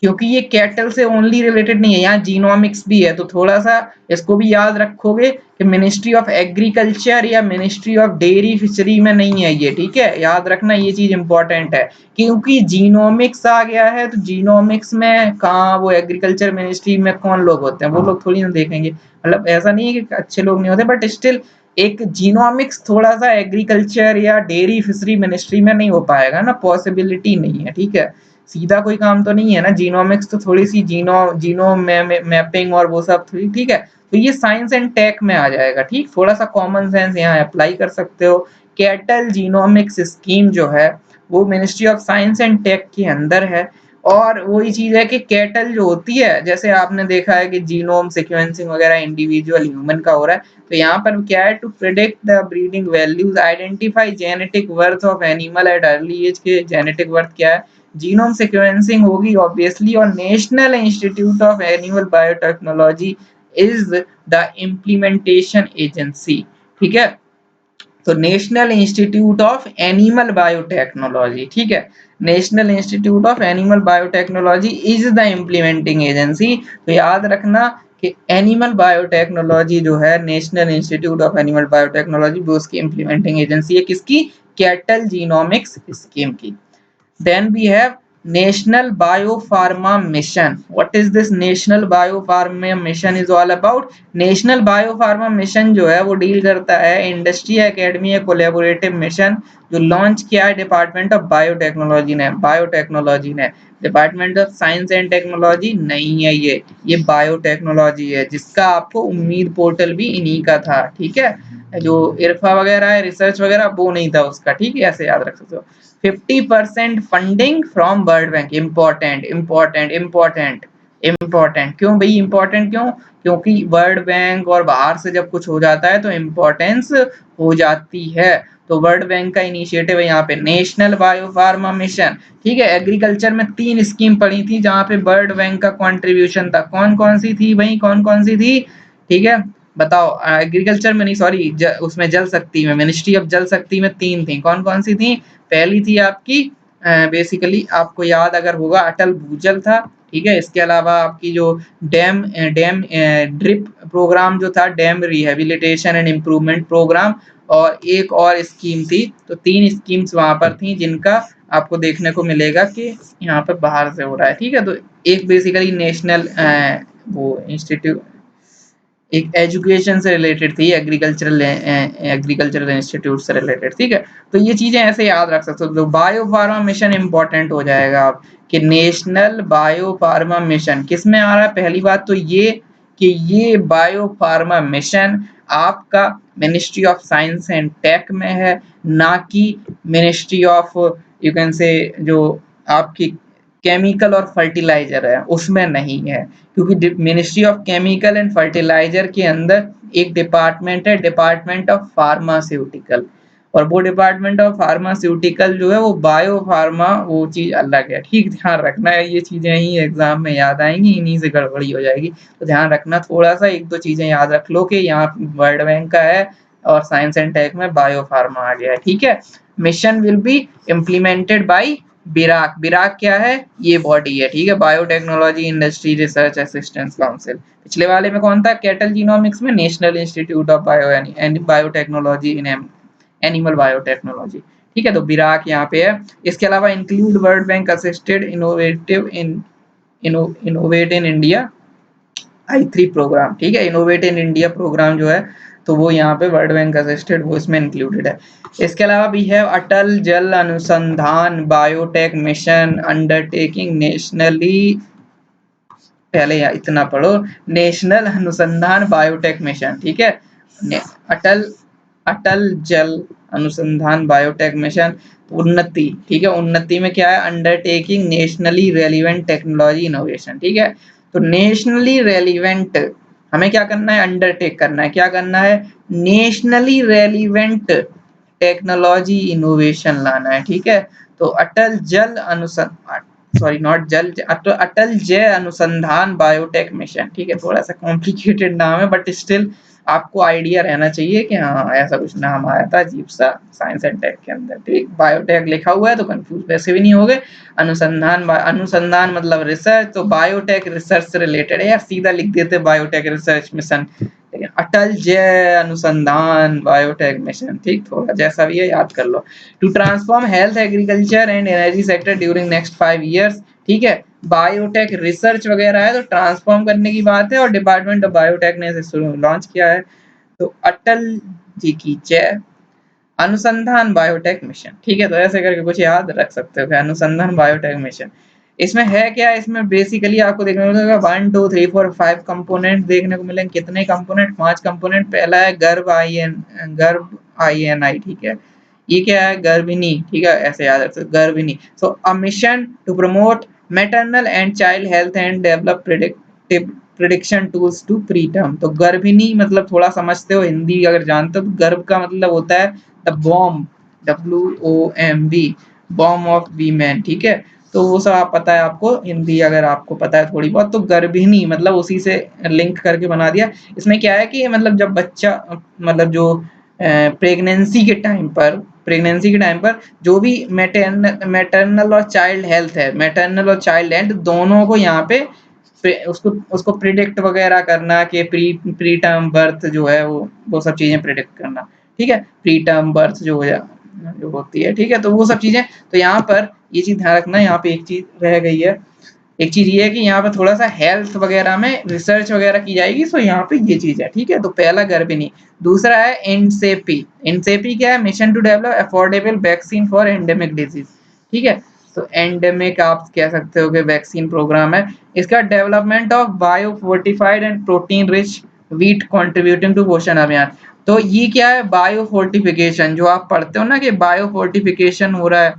क्योंकि ये कैटल से ओनली रिलेटेड नहीं है, यहाँ जीनोमिक्स भी है, तो थोड़ा सा इसको भी याद रखोगे कि मिनिस्ट्री ऑफ एग्रीकल्चर या मिनिस्ट्री ऑफ डेयरी फिशरी में नहीं है ये, ठीक है, याद रखना ये चीज इंपॉर्टेंट है। क्योंकि जीनोमिक्स आ गया है, तो जीनोमिक्स में कहाँ वो एग्रीकल्चर मिनिस्ट्री में कौन लोग होते हैं, वो लोग थोड़ी ना देखेंगे, मतलब ऐसा नहीं है कि अच्छे लोग नहीं होते, बट स्टिल एक जीनोमिक्स थोड़ा सा एग्रीकल्चर या डेयरी फिशरी मिनिस्ट्री में नहीं हो पाएगा ना, पॉसिबिलिटी नहीं है, ठीक है, सीधा कोई काम तो नहीं है ना, जीनोमिक्स तो थोड़ी सी जीनो मैपिंग और वो सब थोड़ी, ठीक है। तो ये साइंस एंड टेक में आ जाएगा, ठीक, थोड़ा सा कॉमन सेंस यहाँ अप्लाई कर सकते हो। कैटल जीनोमिक्स स्कीम जो है वो ministry of science and tech के अंदर है। और वही चीज है कि कैटल जो होती है, जैसे आपने देखा है कि जीनोम सीक्वेंसिंग वगैरह इंडिविजुअल ह्यूमन का हो रहा है, तो यहाँ पर क्या है, to predict the breeding values, identify genetic worth of animal at early age, के जेनेटिक वर्थ क्या है, जीनोम सीक्वेंसिंग होगी ऑब्वियसली। और national institute of animal biotechnology is the implementation agency, ठीक है। तो national institute of animal biotechnology, ठीक है, national institute of animal biotechnology is the implementing agency. तो याद रखना कि एनिमल बायोटेक्नोलॉजी जो है, national institute of animal biotechnology, वो उसकी इम्प्लीमेंटिंग एजेंसी है, किसकी, कैटल जीनोमिक्स स्कीम की। Then we have National Biopharma Mission. What is this National Biopharma Mission is all about? National Biopharma Mission जो है वो डील करता है इंडस्ट्री एकेडमी या कोलेबोरेटिव मिशन, जो लॉन्च किया है डिपार्टमेंट ऑफ बायोटेक्नोलॉजी ने। Department of science and technology नहीं है ये बायोटेक्नोलॉजी है, जिसका आपको उम्मीद पोर्टल भी इन्हीं का था, ठीक है, जो इरफा वगैरह है रिसर्च वगैरह वो नहीं था उसका, ठीक है, ऐसे याद रख सकते हो। 50% funding from world bank, important important important important, क्यों भाई इम्पोर्टेंट क्यों, क्योंकि वर्ल्ड बैंक और बाहर से जब कुछ हो जाता है तो इम्पोर्टेंस हो जाती है। तो वर्ल्ड बैंक का इनिशिएटिव है यहाँ पे नेशनल बायोफार्मा मिशन, ठीक है। एग्रीकल्चर में 3 स्कीम पड़ी थी जहाँ पे वर्ल्ड बैंक का कंट्रीब्यूशन था, कौन कौन सी थी भाई, कौन कौन सी थी, ठीक है, बताओ। एग्रीकल्चर में नहीं, सॉरी, उसमें जल शक्ति में, मिनिस्ट्री ऑफ जल शक्ति में 3 थी, कौन कौन सी थी, पहली थी आपकी बेसिकली आपको याद अगर होगा अटल भूजल था, ठीक है। इसके अलावा आपकी जो डैम डैम ड्रिप प्रोग्राम जो था, dam rehabilitation and improvement programme, और एक और स्कीम थी। तो 3 स्कीम्स वहां पर थी जिनका आपको देखने को मिलेगा कि यहाँ पर बाहर से हो रहा है, ठीक है। तो एक बेसिकली नेशनल वो इंस्टीट्यूट, एक एजुकेशन से रिलेटेड थी, एग्रीकल्चरल इंस्टीट्यूट से रिलेटेड, ठीक है। तो ये चीजें ऐसे याद रख सकते हो। तो बायो फार्मा मिशन इंपॉर्टेंट हो जाएगा आप, कि नेशनल बायो फार्मा मिशन किस में आ रहा है। पहली बात तो ये कि ये बायो फार्मा मिशन आपका ministry of science and tech में है, ना कि ministry of, you can say, जो आपकी केमिकल और फर्टिलाइजर है उसमें नहीं है। क्योंकि ministry of chemical and fertiliser के अंदर एक डिपार्टमेंट है, डिपार्टमेंट ऑफ फार्मास्यूटिकल, और वो डिपार्टमेंट ऑफ फार्मास्यूटिकल जो है वो बायो फार्मा, वो चीज अलग है, ठीक, ध्यान रखना है, ये चीजें ही एग्जाम में याद आएंगी, इन्हीं से गड़बड़ी हो जाएगी, तो ध्यान रखना, थोड़ा सा 1-2 चीजें याद रख लो कि यहाँ वर्ल्ड बैंक का है और साइंस एंड टेक में बायो फार्मा आ गया है, ठीक है। Mission will be implemented by BIRAC, BIRAC क्या है, ये बॉडी है, ठीक है, biotechnology industry research assistance council. पिछले वाले में कौन था, कैटल जीनोमिक्स में national institute of biotechnology in animal biotechnology, ठीक है। तो बिराक यहाँ पे है। इसके अलावा include world bank assisted innovate in India I3 programme, ठीक है, इनोवेट इन इंडिया प्रोग्राम जो है तो वो यहाँ पे वर्ल्ड बैंक असिस्टेड, वो इसमें इंक्लूडेड है। इसके अलावा भी है अटल जल अनुसंधान बायोटेक मिशन अंडरटेकिंग नेशनली, पहले इतना पढ़ो, नेशनल अनुसंधान बायोटेक मिशन, ठीक है, अटल अटल जल अनुसंधान बायोटेक मिशन उन्नति, ठीक है, उन्नति में क्या है, undertaking nationally relevant technology innovation, ठीक है। तो नेशनली रेलिवेंट हमें क्या करना है, अंडरटेक करना है, क्या करना है, नेशनली रेलिवेंट टेक्नोलॉजी इनोवेशन लाना है, ठीक है। तो अटल जल अनुसंधान, सॉरी नॉट जल, अटल जय अनुसंधान बायोटेक मिशन, ठीक है, थोड़ा सा कॉम्प्लिकेटेड नाम है बट स्टिल आपको आइडिया रहना चाहिए कि हाँ ऐसा कुछ नाम आया था अजीब सा साइंस एंड टेक के अंदर, ठीक, बायोटेक लिखा हुआ है तो कंफ्यूज वैसे भी नहीं हो गए। अनुसंधान, अनुसंधान मतलब रिसर्च, तो बायोटेक रिसर्च से रिलेटेड है यार, सीधा लिख देते बायोटेक रिसर्च मिशन, लेकिन अटल जय अनुसंधान बायोटेक मिशन, ठीक, थोड़ा जैसा भी है याद कर लो। To transform health agriculture and energy sector during next 5 years, ठीक है, बायोटेक रिसर्च वगैरह है तो ट्रांसफॉर्म करने की बात है और डिपार्टमेंट ऑफ बायोटेक ने इसे लॉन्च किया है। तो अटल जी की जय अनुसंधान बायोटेक मिशन, ठीक है, तो ऐसे करके कुछ याद रख सकते हो, अनुसंधान बायोटेक मिशन। इसमें है क्या, इसमें बेसिकली आपको देखने को मिलेगा 1 2 3 4 5 कंपोनेंट देखने को मिलेंगे। कितने कंपोनेंट, 5 कंपोनेंट। पहला है गर्भ INI, ठीक है, ये क्या है, गर्भिणी, ठीक है, ऐसे याद रख सकते, Garbhini. So a mission to promote maternal and child health and develop prediction tools to preterm. तो गर्भिणी मतलब थोड़ा समझते हो, हिंदी अगर जानते हो तो गर्भ का मतलब होता है the bomb, WOMB, bomb of women, ठीक है। तो वो सब आप पता है आपको, हिंदी अगर आपको पता है थोड़ी बहुत, तो गर्भिणी मतलब उसी से लिंक करके बना दिया। इसमें क्या है कि मतलब जब बच्चा मतलब जो प्रेगनेंसी के टाइम पर जो भी मैटरनल और चाइल्ड हेल्थ है, मैटरनल और चाइल्ड हेल्थ दोनों को यहाँ पे उसको प्रिडिक्ट वगैरह करना कि प्री टर्म बर्थ जो है वो सब चीजें प्रिडिक्ट करना, ठीक है, प्री टर्म बर्थ जो होती है, ठीक है, तो वो सब चीजें। तो यहाँ पर ये चीज ध्यान रखना, यहाँ पे एक चीज रह गई है, एक चीज ये है कि यहाँ पे थोड़ा सा हेल्थ वगैरह में रिसर्च वगैरह की जाएगी, सो यहाँ पे ये चीज है, ठीक है। तो पहला गर्भिणी, दूसरा है एनसेपी। एनसेपी क्या है, mission to develop affordable vaccine for endemic disease, ठीक है। तो एंडेमिक आप कह सकते हो कि वैक्सीन प्रोग्राम है। इसका development of bio fortified and protein rich wheat contributing to Poshan Abhiyan. तो ये क्या है, बायो फोर्टिफिकेशन, जो आप पढ़ते हो ना कि बायो फोर्टिफिकेशन हो रहा है,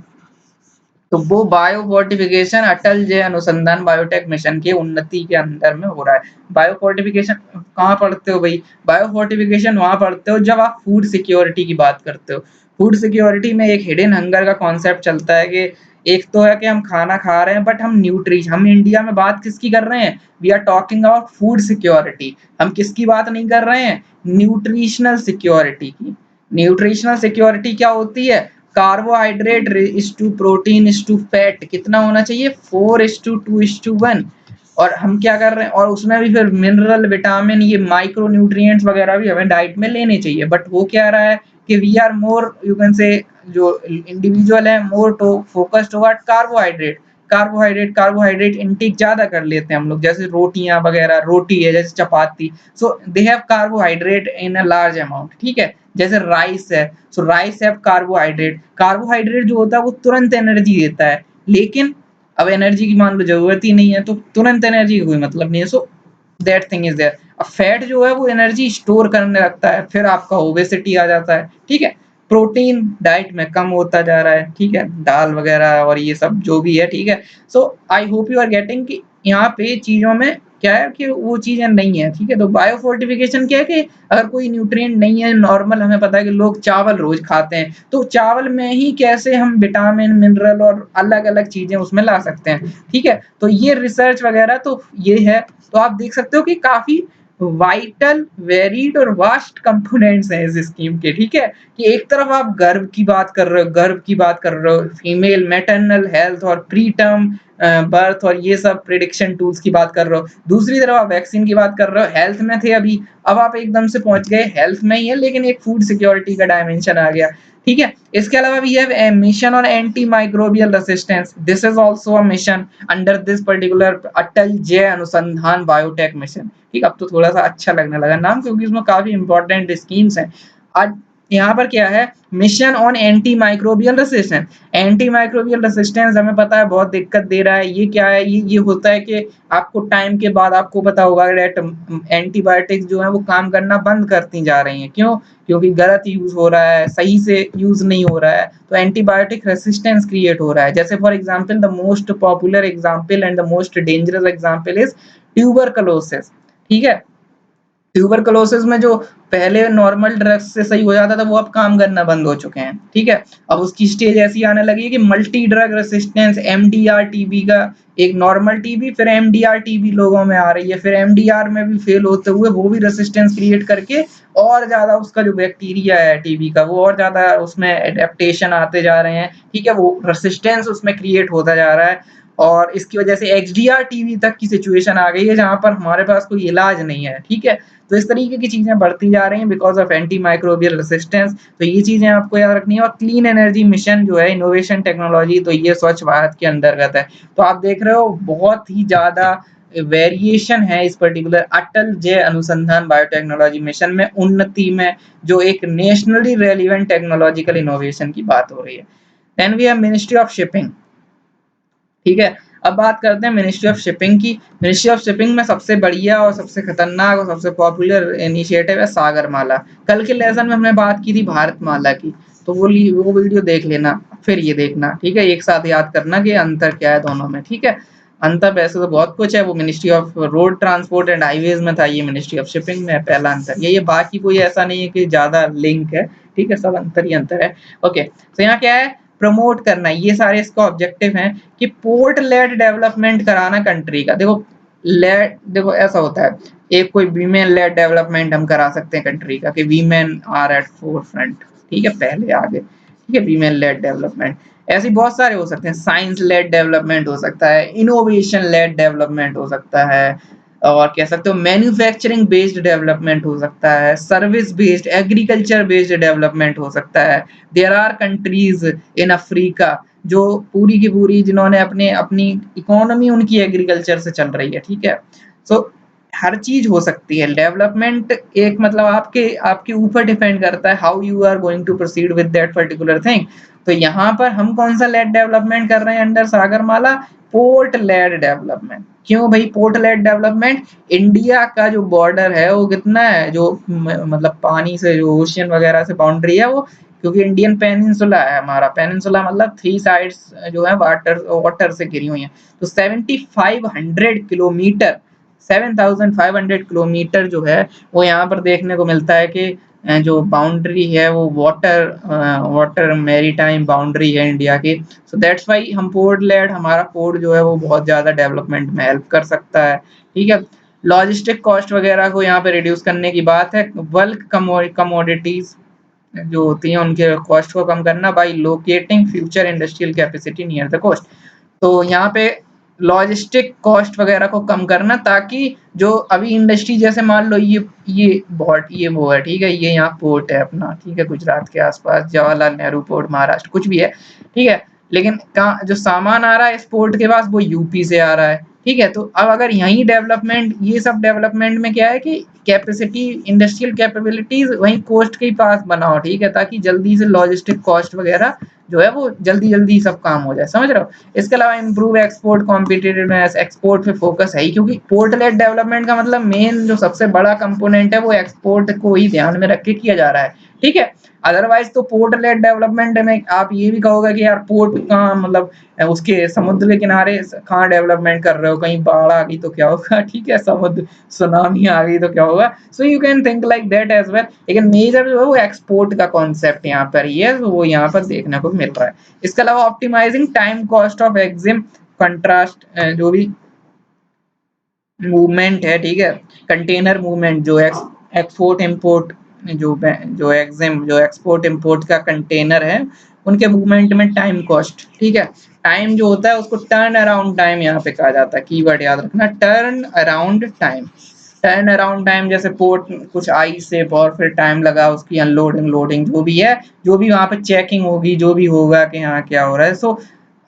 तो वो बायो फोर्टिफिकेशन अटल जय अनुसंधान बायोटेक मिशन के उन्नति के अंदर में हो रहा है। बायो फोर्टिफिकेशन कहाँ पढ़ते हो भाई, बायो फोर्टिफिकेशन वहां पढ़ते हो जब आप फूड सिक्योरिटी की बात करते हो। फूड सिक्योरिटी में एक हिडन हंगर का कॉन्सेप्ट चलता है कि एक तो है कि हम खाना खा रहे हैं बट हम इंडिया में बात किसकी कर रहे हैं, we are talking about food security. हम किसकी बात नहीं कर रहे हैं, न्यूट्रिशनल सिक्योरिटी की। न्यूट्रिशनल सिक्योरिटी क्या होती है, carbohydrate is to protein is to fat कितना होना चाहिए, 4:2:1। और हम क्या कर रहे हैं, और उसमें भी फिर मिनरल विटामिन ये माइक्रो न्यूट्रिएंट्स वगैरह भी हमें डाइट में लेने चाहिए। बट वो क्या रहा है कि we are more, you can say, जो इंडिविजुअल है more to focused toward carbohydrate. Carbohydrate intake ज्यादा कर लेते हैं हम लोग, जैसे रोटियां वगैरह, रोटी है जैसे chapati, so they have carbohydrate in a large amount, ठीक है। जैसे राइस है, so rice have carbohydrate. Carbohydrate जो होता है वो तुरंत एनर्जी देता है, लेकिन अब एनर्जी की मान लो जरूरत ही नहीं है तो तुरंत एनर्जी का कोई मतलब नहीं है, so that thing is there. अब फैट जो है वो एनर्जी स्टोर करने लगता है, फिर आपका ओबेसिटी आ जाता है, ठीक है। प्रोटीन डाइट में कम होता जा रहा है, ठीक है, दाल वगैरह और ये सब जो भी है, ठीक है। So I hope you are getting कि यहाँ पे चीजों में क्या है कि वो चीजें नहीं है, ठीक है। तो बायो फोर्टिफिकेशन क्या है कि अगर कोई न्यूट्रिएंट नहीं है, नॉर्मल हमें पता है कि लोग चावल रोज खाते हैं, तो चावल में ही कैसे हम विटामिन मिनरल और अलग अलग चीजें उसमें ला सकते हैं, ठीक है। तो ये रिसर्च वगैरह तो ये है, तो आप देख सकते हो कि काफी वाइटल, वेरिड और वास्ट कंपोनेंट्स हैं इस स्कीम के, ठीक है। कि एक तरफ आप गर्भ की बात कर रहे हो, फीमेल मैटरनल हेल्थ और प्री टर्म बर्थ और ये सब प्रिडिक्शन टूल्स की बात कर रहे हो, दूसरी तरफ आप वैक्सीन की बात कर रहे हो। हेल्थ में थे अभी, अब आप एकदम से पहुंच गए हेल्थ में ही है, लेकिन एक फूड सिक्योरिटी का डायमेंशन आ गया, ठीक है। इसके अलावा we have a mission on antimicrobial resistance, this is also a mission under this particular Atal Jai Anusandhan biotech mission, ठीक। अब तो थोड़ा सा अच्छा लगने लगा नाम, क्योंकि इसमें काफी इंपॉर्टेंट स्कीम्स हैं। आज यहाँ पर क्या है, mission on antimicrobial resistance. Anti microbial resistance हमें पता है बहुत दिक्कत दे रहा है। ये क्या है, ये होता है कि आपको टाइम के बाद आपको पता होगा डेट एंटीबायोटिक्स जो है वो काम करना बंद करती जा रही हैं। क्यों? क्योंकि गलत यूज हो रहा है, सही से यूज नहीं हो रहा है, तो एंटीबायोटिक रेसिस्टेंस क्रिएट हो रहा है। जैसे for example the most popular example and the most dangerous example is tuberculosis, ठीक है। ट्यूबरकुलोसिस में जो पहले नॉर्मल ड्रग्स से सही हो जाता था, वो अब काम करना बंद हो चुके हैं, ठीक है। अब उसकी स्टेज ऐसी आने लगी है कि multi drug resistance, MDR TB का, एक नॉर्मल टीबी फिर एमडीआर टीबी लोगों में आ रही है, फिर एमडीआर में भी फेल होते हुए वो भी रेसिस्टेंस क्रिएट करके और ज्यादा उसका जो बैक्टीरिया है टीबी का, वो और ज्यादा उसमें एडेप्टेशन आते जा रहे हैं, ठीक है। वो रेसिस्टेंस उसमें क्रिएट होता जा रहा है, और इसकी वजह से एक्सडीआर टीबी तक की सिचुएशन आ गई है, जहां पर हमारे पास कोई इलाज नहीं है, ठीक है। तो इस तरीके की चीजें बढ़ती जा रही हैं because of anti microbial resistance. तो ये चीजें आपको याद रखनी है। और क्लीन एनर्जी मिशन जो है, इनोवेशन टेक्नोलॉजी, तो ये स्वच्छ भारत के अंतर्गत है। तो आप देख रहे हो बहुत ही ज्यादा वेरिएशन है इस पर्टिकुलर अटल जय अनुसंधान बायोटेक्नोलॉजी मिशन में, उन्नति में, जो एक नेशनली रेलिवेंट टेक्नोलॉजिकल इनोवेशन की बात हो रही है। Then we have ministry of shipping, ठीक है। अब बात करते हैं मिनिस्ट्री ऑफ शिपिंग की। मिनिस्ट्री ऑफ शिपिंग में सबसे बढ़िया और सबसे खतरनाक और सबसे पॉपुलर इनिशिएटिव है सागरमाला। कल के लेसन में हमने बात की थी भारतमाला की, तो वो वीडियो देख लेना, फिर ये देखना, ठीक है। एक साथ याद करना कि अंतर क्या है दोनों में, ठीक है। अंतर वैसे तो बहुत कुछ है, वो ministry of road transport and highways में था, ये मिनिस्ट्री ऑफ शिपिंग में है। पहला अंतर ये बाकी कोई ऐसा नहीं है कि ज्यादा लिंक है, ठीक है। सब अंतर ही अंतर है। ओके, तो यहाँ क्या है, प्रमोट करना, ये सारे इसका ऑब्जेक्टिव हैं कि पोर्ट लेड डेवलपमेंट कराना कंट्री का। देखो ऐसा होता है, एक कोई वीमेन लेड डेवलपमेंट हम करा सकते हैं कंट्री का, कि women are at forefront, ठीक है, पहले आगे, ठीक है। वीमेन लेड डेवलपमेंट ऐसे बहुत सारे हो सकते हैं। साइंस लेड डेवलपमेंट हो सकता है, इनोवेशन लेड डेवलपमेंट हो सकता है, और कह सकते हो मैन्युफैक्चरिंग बेस्ड डेवलपमेंट हो सकता है, service based, agriculture based development हो सकता है। There are countries in Africa जो पूरी की पूरी जिन्होंने अपनी इकोनॉमी उनकी एग्रीकल्चर से चल रही है, ठीक है। सो हर चीज हो सकती है डेवलपमेंट, एक मतलब आपके आपके ऊपर डिपेंड करता है how you are going to proceed with that particular thing. तो यहाँ पर हम कौन सा लेड डेवलपमेंट कर रहे हैं under Sagarmala? Port lead development. क्यों भाई पोर्ट लेड डेवलपमेंट? इंडिया का जो बॉर्डर है वो कितना है, जो मतलब पानी से, जो ओशियन वगैरह से बाउंड्री है वो, क्योंकि इंडियन पेनिनसुला है हमारा, पेनिनसुला मतलब थ्री साइड्स जो है वाटर वाटर से घिरी हुई है। तो 7500 किलोमीटर, 7500 किलोमीटर जो है वो यहाँ पर देखने को मिलता है कि जो बाउंड्री है वो वाटर मैरी टाइम बाउंड्री है इंडिया की। सो दैट्स वाई हम पोर्ट लेड, हमारा पोर्ट जो है वो बहुत ज्यादा डेवलपमेंट में हेल्प कर सकता है, ठीक है। लॉजिस्टिक कॉस्ट वगैरह को यहाँ पे रिड्यूस करने की बात है। बल्क कमोडिटीज जो होती हैं उनके कॉस्ट को कम करना by locating future industrial capacity near the coast. तो यहाँ पे लॉजिस्टिक कॉस्ट वगैरह को कम करना, ताकि जो अभी इंडस्ट्री, जैसे मान लो ये बोर्ट, ये वो है, ठीक है, ये यहाँ पोर्ट है अपना, ठीक है, गुजरात के आसपास, जवाहरलाल नेहरू पोर्ट, महाराष्ट्र, कुछ भी है, ठीक है। लेकिन कहाँ जो सामान आ रहा है इस पोर्ट के पास, वो यूपी से आ रहा है, ठीक है। तो अब अगर यहीं डेवलपमेंट, ये सब डेवलपमेंट में क्या है कि कैपेसिटी, इंडस्ट्रियल कैपेबिलिटीज वहीं कोस्ट के ही पास बनाओ, ठीक है, ताकि जल्दी से लॉजिस्टिक कॉस्ट वगैरह जो है वो जल्दी जल्दी सब काम हो जाए, समझ रहे हो। इसके अलावा इंप्रूव एक्सपोर्ट कॉम्पिटिटिवनेस, एक्सपोर्ट पे फोकस है ही, क्योंकि पोर्ट लेड डेवलपमेंट का मतलब मेन जो सबसे बड़ा कंपोनेंट है वो एक्सपोर्ट को ही ध्यान में रख के किया जा रहा है, ठीक है। अदरवाइज तो पोर्ट लेड डेवलपमेंट में आप ये भी कहोगे कि यार पोर्ट कहाँ, मतलब उसके समुद्र के किनारे कहाँ डेवलपमेंट कर रहे हो, कहीं बाढ़ आ गई तो क्या होगा, ठीक है, समुद्र सुनामी आ गई तो क्या होगा। So you can think like that as well, लेकिन मेजर जो है वो एक्सपोर्ट का कॉन्सेप्ट यहाँ पर ही है, वो यहाँ पर देखने को मिल रहा है। इसके अलावा optimising time cost of EXIM contrast, जो भी मूवमेंट है, ठीक है, कंटेनर मूवमेंट जो एक्सपोर्ट इंपोर्ट जो एक्सपोर्ट इंपोर्ट का कंटेनर है उनके मूवमेंट में टाइम कॉस्ट, ठीक है। टाइम जो होता है उसको टर्न अराउंड टाइम यहाँ पे कहा जाता है, कीवर्ड याद रखना, turn around time. Turn around time जैसे पोर्ट कुछ आई से और फिर टाइम लगा उसकी अनलोडिंग लोडिंग जो भी है, जो भी वहां पे चेकिंग होगी, जो भी होगा कि हाँ क्या हो रहा है, सो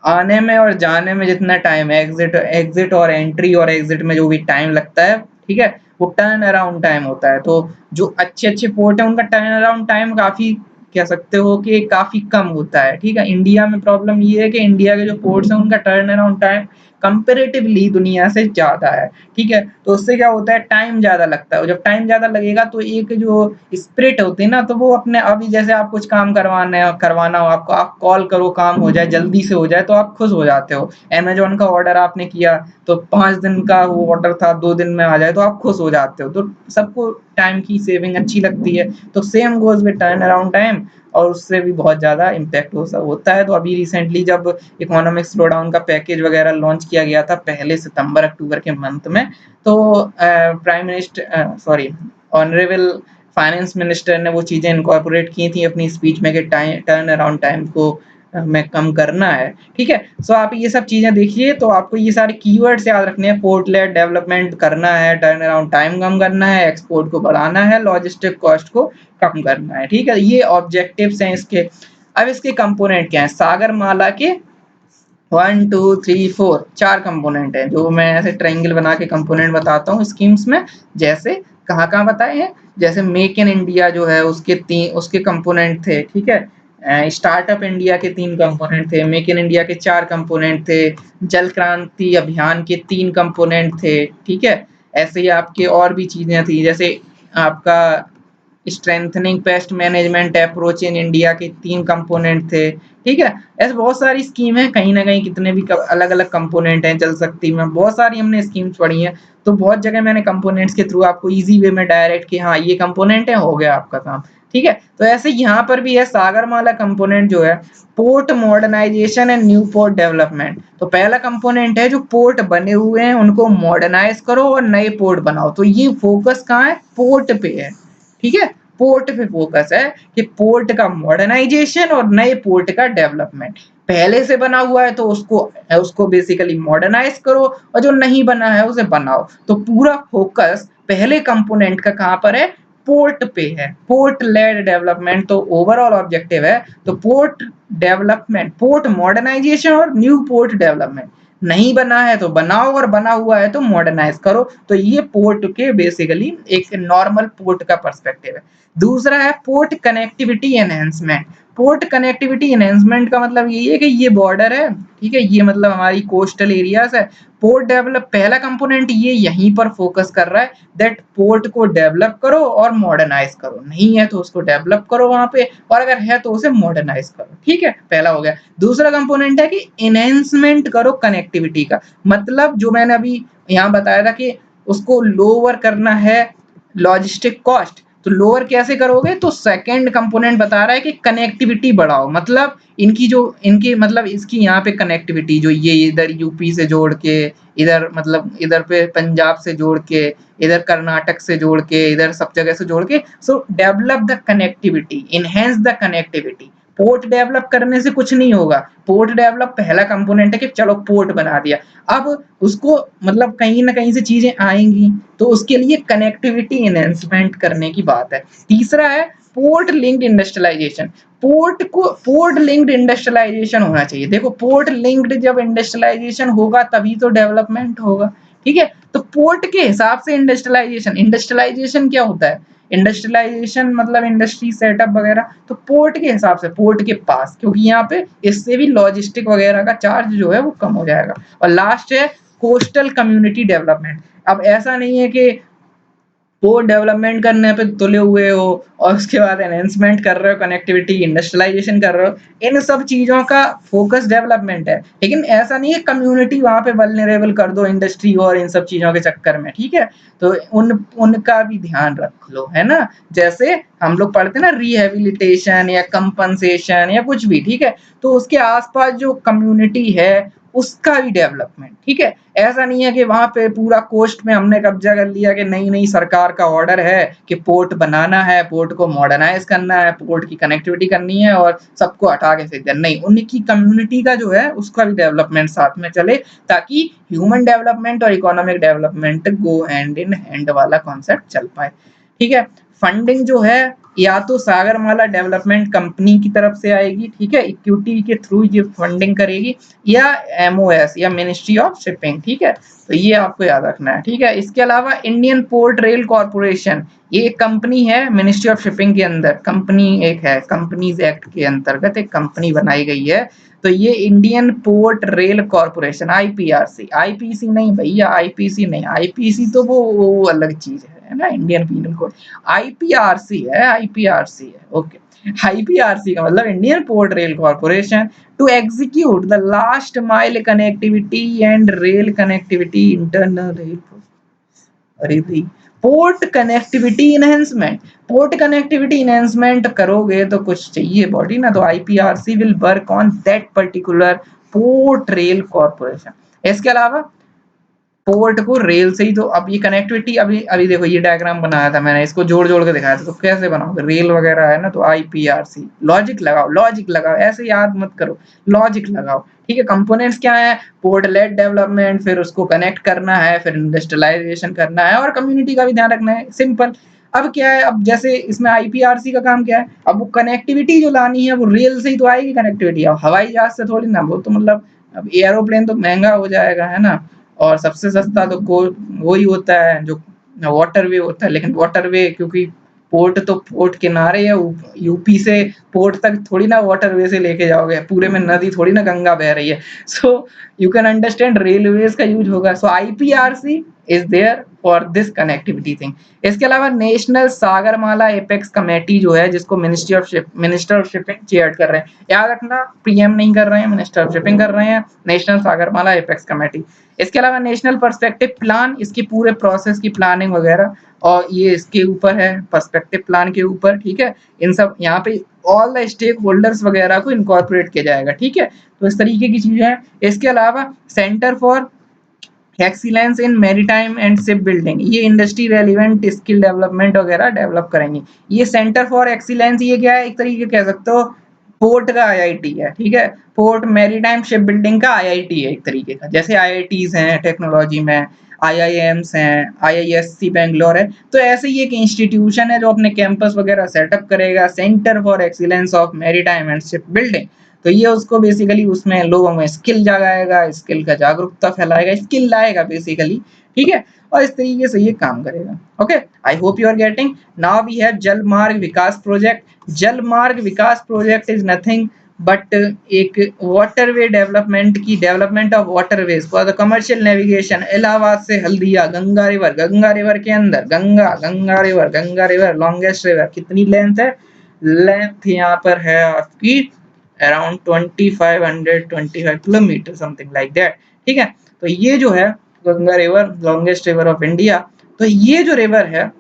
आने में और जाने में जितना टाइम है, एग्जिट एग्जिट और एंट्री और एग्जिट में जो भी टाइम लगता है, ठीक है, वो टर्न अराउंड टाइम होता है। तो जो अच्छे अच्छे पोर्ट है उनका टर्न अराउंड टाइम काफी कह सकते हो कि काफी कम होता है, ठीक है। इंडिया में प्रॉब्लम ये है कि इंडिया के जो पोर्ट्स हैं उनका टर्न अराउंड टाइम कंपेरेटिवली दुनिया से ज्यादा है, ठीक है। तो उससे क्या होता है, टाइम ज्यादा लगता है, और जब टाइम ज्यादा लगेगा तो एक जो स्पिरिट होती है ना, तो वो अपने अभी जैसे आप कुछ काम करवाना हो आपको, आप कॉल करो काम हो जाए, जल्दी से हो जाए, तो आप खुश हो जाते हो। अमेजोन का ऑर्डर आपने किया तो 5 दिन का वो ऑर्डर था, 2 दिन में आ जाए तो आप खुश हो जाते हो, तो सबको टाइम की सेविंग अच्छी लगती है। तो same goes with turn around time, और उससे भी बहुत ज्यादा इम्पैक्ट होता है। तो अभी रिसेंटली जब इकोनॉमिक स्लो डाउन का पैकेज वगैरह लॉन्च किया गया था पहले सितंबर अक्टूबर के मंथ में, तो prime minister sorry honourable finance minister ने वो चीजें इनकॉर्पोरेट की थी अपनी स्पीच में कि टर्न अराउंड टाइम को में कम करना है, ठीक है। सो आप ये सब चीजें देखिए, तो आपको ये सारे कीवर्ड्स याद रखने हैं, पोर्ट लेड डेवलपमेंट करना है, टर्न अराउंड टाइम कम करना है, एक्सपोर्ट को बढ़ाना है, लॉजिस्टिक कॉस्ट को कम करना है, ठीक है। ये ऑब्जेक्टिव्स हैं इसके। अब इसके कंपोनेंट क्या है, सागरमाला के 1 2 3 4 चार कंपोनेंट है, जो मैं ऐसे ट्रायंगल बना के कंपोनेंट बताता हूँ स्कीम्स में। जैसे कहाँ कहाँ बताए हैं, जैसे मेक इन इंडिया जो है उसके कंपोनेंट थे, ठीक है। स्टार्टअप इंडिया के 3 कंपोनेंट थे, मेक इन इंडिया के 4 कंपोनेंट थे, जल क्रांति अभियान के 3 कंपोनेंट थे, ठीक है। ऐसे ही आपके और भी चीजें थी, जैसे आपका strengthening pest management approach in India के 3 कंपोनेंट थे, ठीक है। ऐसे बहुत सारी स्कीम है, कहीं ना कहीं कितने भी अलग अलग कंपोनेंट हैं, जल शक्ति में बहुत सारी हमने स्कीम्स पढ़ी हैं। तो बहुत जगह मैंने कंपोनेंट्स के थ्रू आपको इजी वे में डायरेक्ट कि हाँ ये कंपोनेंट है, हो गया आपका काम, ठीक है। तो ऐसे यहाँ पर भी है, सागरमाला कंपोनेंट जो है port modernisation and new port development. तो पहला कंपोनेंट है जो पोर्ट बने हुए हैं उनको मॉडर्नाइज करो और नए पोर्ट बनाओ, तो ये फोकस कहाँ है, पोर्ट पे है, ठीक है। पोर्ट पे फोकस है कि पोर्ट का मॉडर्नाइजेशन और नए पोर्ट का डेवलपमेंट। पहले से बना हुआ है तो उसको बेसिकली मॉडर्नाइज करो, और जो नहीं बना है उसे बनाओ। तो पूरा फोकस पहले कंपोनेंट का कहां पर है, पोर्ट पे है, पोर्ट लेड डेवलपमेंट। तो ओवरऑल ऑब्जेक्टिव है तो पोर्ट डेवलपमेंट, पोर्ट मॉडर्नाइजेशन और न्यू पोर्ट डेवलपमेंट। नहीं बना है तो बनाओ, और बना हुआ है तो मॉडर्नाइज करो। तो ये पोर्ट के बेसिकली एक नॉर्मल पोर्ट का पर्सपेक्टिव है। दूसरा है port connectivity enhancement. Port connectivity enhancement का मतलब यही है कि ये बॉर्डर है, ठीक है, ये मतलब हमारी कोस्टल एरियाज है। पोर्ट डेवलप पहला कंपोनेंट ये यहीं पर फोकस कर रहा है, दैट पोर्ट को डेवलप करो और मॉडर्नाइज करो, नहीं है तो उसको डेवलप करो वहां पे, और अगर है तो उसे मॉडर्नाइज करो, ठीक है, पहला हो गया। दूसरा कंपोनेंट है कि एनहेंसमेंट करो कनेक्टिविटी का, मतलब जो मैंने अभी यहाँ बताया था कि उसको लोअर करना है लॉजिस्टिक कॉस्ट। तो लोअर कैसे करोगे, तो सेकंड कंपोनेंट बता रहा है कि कनेक्टिविटी बढ़ाओ, मतलब इनकी मतलब इसकी यहाँ पे कनेक्टिविटी जो ये इधर यूपी से जोड़ के, इधर मतलब इधर पे पंजाब से जोड़ के, इधर कर्नाटक से जोड़ के, इधर सब जगह से जोड़ के, सो develop the connectivity, enhance the connectivity. Port develop करने से कुछ नहीं होगा, पोर्ट डेवलप पहला कंपोनेंट है कि चलो पोर्ट बना दिया, अब उसको मतलब कहीं ना कहीं से चीजें आएंगी, तो उसके लिए कनेक्टिविटी एनहेंसमेंट करने की बात है। तीसरा है port linked industrialisation. Port linked industrialisation होना चाहिए। देखो पोर्ट लिंक्ड जब इंडस्ट्रियलाइजेशन होगा तभी तो डेवलपमेंट होगा, ठीक है। तो पोर्ट के हिसाब से इंडस्ट्रियलाइजेशन, इंडस्ट्रियलाइजेशन क्या होता है, इंडस्ट्रियलाइजेशन मतलब इंडस्ट्री सेटअप वगैरह, तो पोर्ट के हिसाब से, पोर्ट के पास, क्योंकि यहाँ पे इससे भी लॉजिस्टिक वगैरह का चार्ज जो है वो कम हो जाएगा। और लास्ट है कोस्टल कम्युनिटी डेवलपमेंट। अब ऐसा नहीं है कि पोर्ट डेवलपमेंट करने पे तुले हुए हो और उसके बाद एनहेंसमेंट कर रहे हो, कनेक्टिविटी इंडस्ट्रियलाइजेशन कर रहे हो, इन सब चीजों का फोकस डेवलपमेंट है, लेकिन ऐसा नहीं है कम्युनिटी वहां पे वल्नरेबल कर दो इंडस्ट्री और इन सब चीजों के चक्कर में, ठीक है। तो उनका भी ध्यान रख लो, है ना। जैसे हम लोग पढ़ते ना रिहेबिलिटेशन या कंपनसेशन या कुछ भी, ठीक है, तो उसके आसपास जो कम्युनिटी है उसका भी डेवलपमेंट, ठीक है। ऐसा नहीं है कि वहां पे पूरा कोस्ट में हमने कब्जा कर लिया कि नहीं नहीं सरकार का ऑर्डर है कि पोर्ट बनाना है, पोर्ट को मॉडर्नाइज करना है, पोर्ट की कनेक्टिविटी करनी है और सबको हटा के फेंक देना, नहीं, उनकी कम्युनिटी का जो है उसका भी डेवलपमेंट साथ में चले, ताकि ह्यूमन डेवलपमेंट और economic development go hand in hand वाला कॉन्सेप्ट चल पाए, ठीक है। फंडिंग जो है या तो सागरमाला डेवलपमेंट कंपनी की तरफ से आएगी, ठीक है, इक्विटी के थ्रू ये फंडिंग करेगी, या एमओएस या मिनिस्ट्री ऑफ शिपिंग, ठीक है। तो ये आपको याद रखना है, ठीक है। इसके अलावा इंडियन पोर्ट रेल कॉर्पोरेशन, ये एक कंपनी है मिनिस्ट्री ऑफ शिपिंग के अंदर, कंपनी एक है, कंपनीज एक्ट के अंतर्गत एक कंपनी बनाई गई है। तो ये Indian port rail corporation, IPRC, IPC नहीं भैया, आईपीसी नहीं, आईपीसी तो वो अलग चीज है ना, इंडियन पीनल कोड, आईपीआरसी है, आईपीआरसी है, ओके। आईपीआरसी का मतलब Indian port rail corporation to execute the last mile connectivity and rail connectivity internal rail, अरे भाई, port connectivity enhancement, port connectivity enhancement करोगे तो कुछ चाहिए बॉडी ना, तो IPRC will work on that particular port rail corporation. इसके अलावा पोर्ट को रेल से ही, तो अब ये कनेक्टिविटी, अभी अभी देखो ये डायग्राम बनाया था मैंने, इसको जोड़ जोड़ के दिखाया था, तो कैसे बनाओगे, रेल वगैरह है ना, तो आईपीआरसी, लॉजिक लगाओ, लॉजिक लगाओ, ऐसे याद मत करो, लॉजिक लगाओ, ठीक है। कंपोनेंट्स क्या है, पोर्ट लेड डेवलपमेंट, फिर उसको कनेक्ट करना है, फिर इंडस्ट्रियलाइजेशन करना है और कम्युनिटी का भी ध्यान रखना है, सिंपल। अब क्या है, अब जैसे इसमें आईपीआरसी का काम क्या है, अब वो कनेक्टिविटी जो लानी है वो रेल से ही तो आएगी कनेक्टिविटी, अब हवाई जहाज से थोड़ी ना, वो तो मतलब अब एरोप्लेन तो महंगा हो जाएगा, है ना, और सबसे सस्ता तो वही होता है जो वाटरवे होता है, लेकिन वाटरवे क्योंकि पोर्ट तो पोर्ट किनारे है, यूपी से पोर्ट तक थोड़ी ना वाटरवे से लेके जाओगे, पूरे में नदी थोड़ी ना गंगा बह रही है, so you can understand railways का यूज होगा, so IPRC is there for this connectivity thing. इसके अलावा नेशनल सागरमाला एपेक्स कमेटी जो है, जिसको मिनिस्टर ऑफ शिपिंग चेयर कर रहे हैं, याद रखना, पीएम नहीं कर रहे हैं, मिनिस्टर ऑफ शिपिंग कर रहे हैं, नेशनल सागरमाला एपेक्स कमेटी। इसके अलावा नेशनल पर्सपेक्टिव प्लान, इसकी पूरे प्रोसेस की प्लानिंग वगैरह, और ये इसके ऊपर है, पर्सपेक्टिव प्लान के ऊपर, ठीक है। इन सब यहाँ पे ऑल द स्टेक होल्डर्स वगैरह को इनकॉर्पोरेट किया जाएगा, ठीक है। तो इस तरीके की चीजें हैं। इसके अलावा centre for excellence in maritime and ship building, ये इंडस्ट्री रेलिवेंट स्किल डेवलपमेंट वगैरह डेवलप करेंगे। ये सेंटर फॉर एक्सीलेंस ये क्या है, एक तरीके कह सकते हो पोर्ट का आईआईटी है, ठीक है, पोर्ट मैरीटाइम शिप बिल्डिंग का आईआईटी है एक तरीके का, जैसे आईआईटीज हैं टेक्नोलॉजी में, आईआईएम्स हैं, आईआईएससी बेंगलोर है, तो ऐसे ही एक इंस्टीट्यूशन है जो अपने कैंपस वगैरह सेटअप करेगा, centre for excellence of maritime and ship building. तो ये उसको बेसिकली उसमें लोगों में स्किल जगाएगा, स्किल का जागरूकता फैलाएगा, स्किल लाएगा बेसिकली, ठीक है, और इस तरीके से ये काम करेगा। Okay, I hope you are getting. Now we have Jal Marg Vikas project. Jal Marg Vikas project is nothing but एक वाटरवे डेवलपमेंट की, development of waterways for the commercial navigation, Allahabad से हल्दिया, गंगा रिवर, गंगा रिवर के अंदर, गंगा रिवर लॉन्गेस्ट रिवर, कितनी लेंथ है, लेंथ यहाँ पर है आपकी around 2525 kilometre, something like that, ठीक है। तो ये जो है Ganga river, longest river of India, तो ये जो रिवर है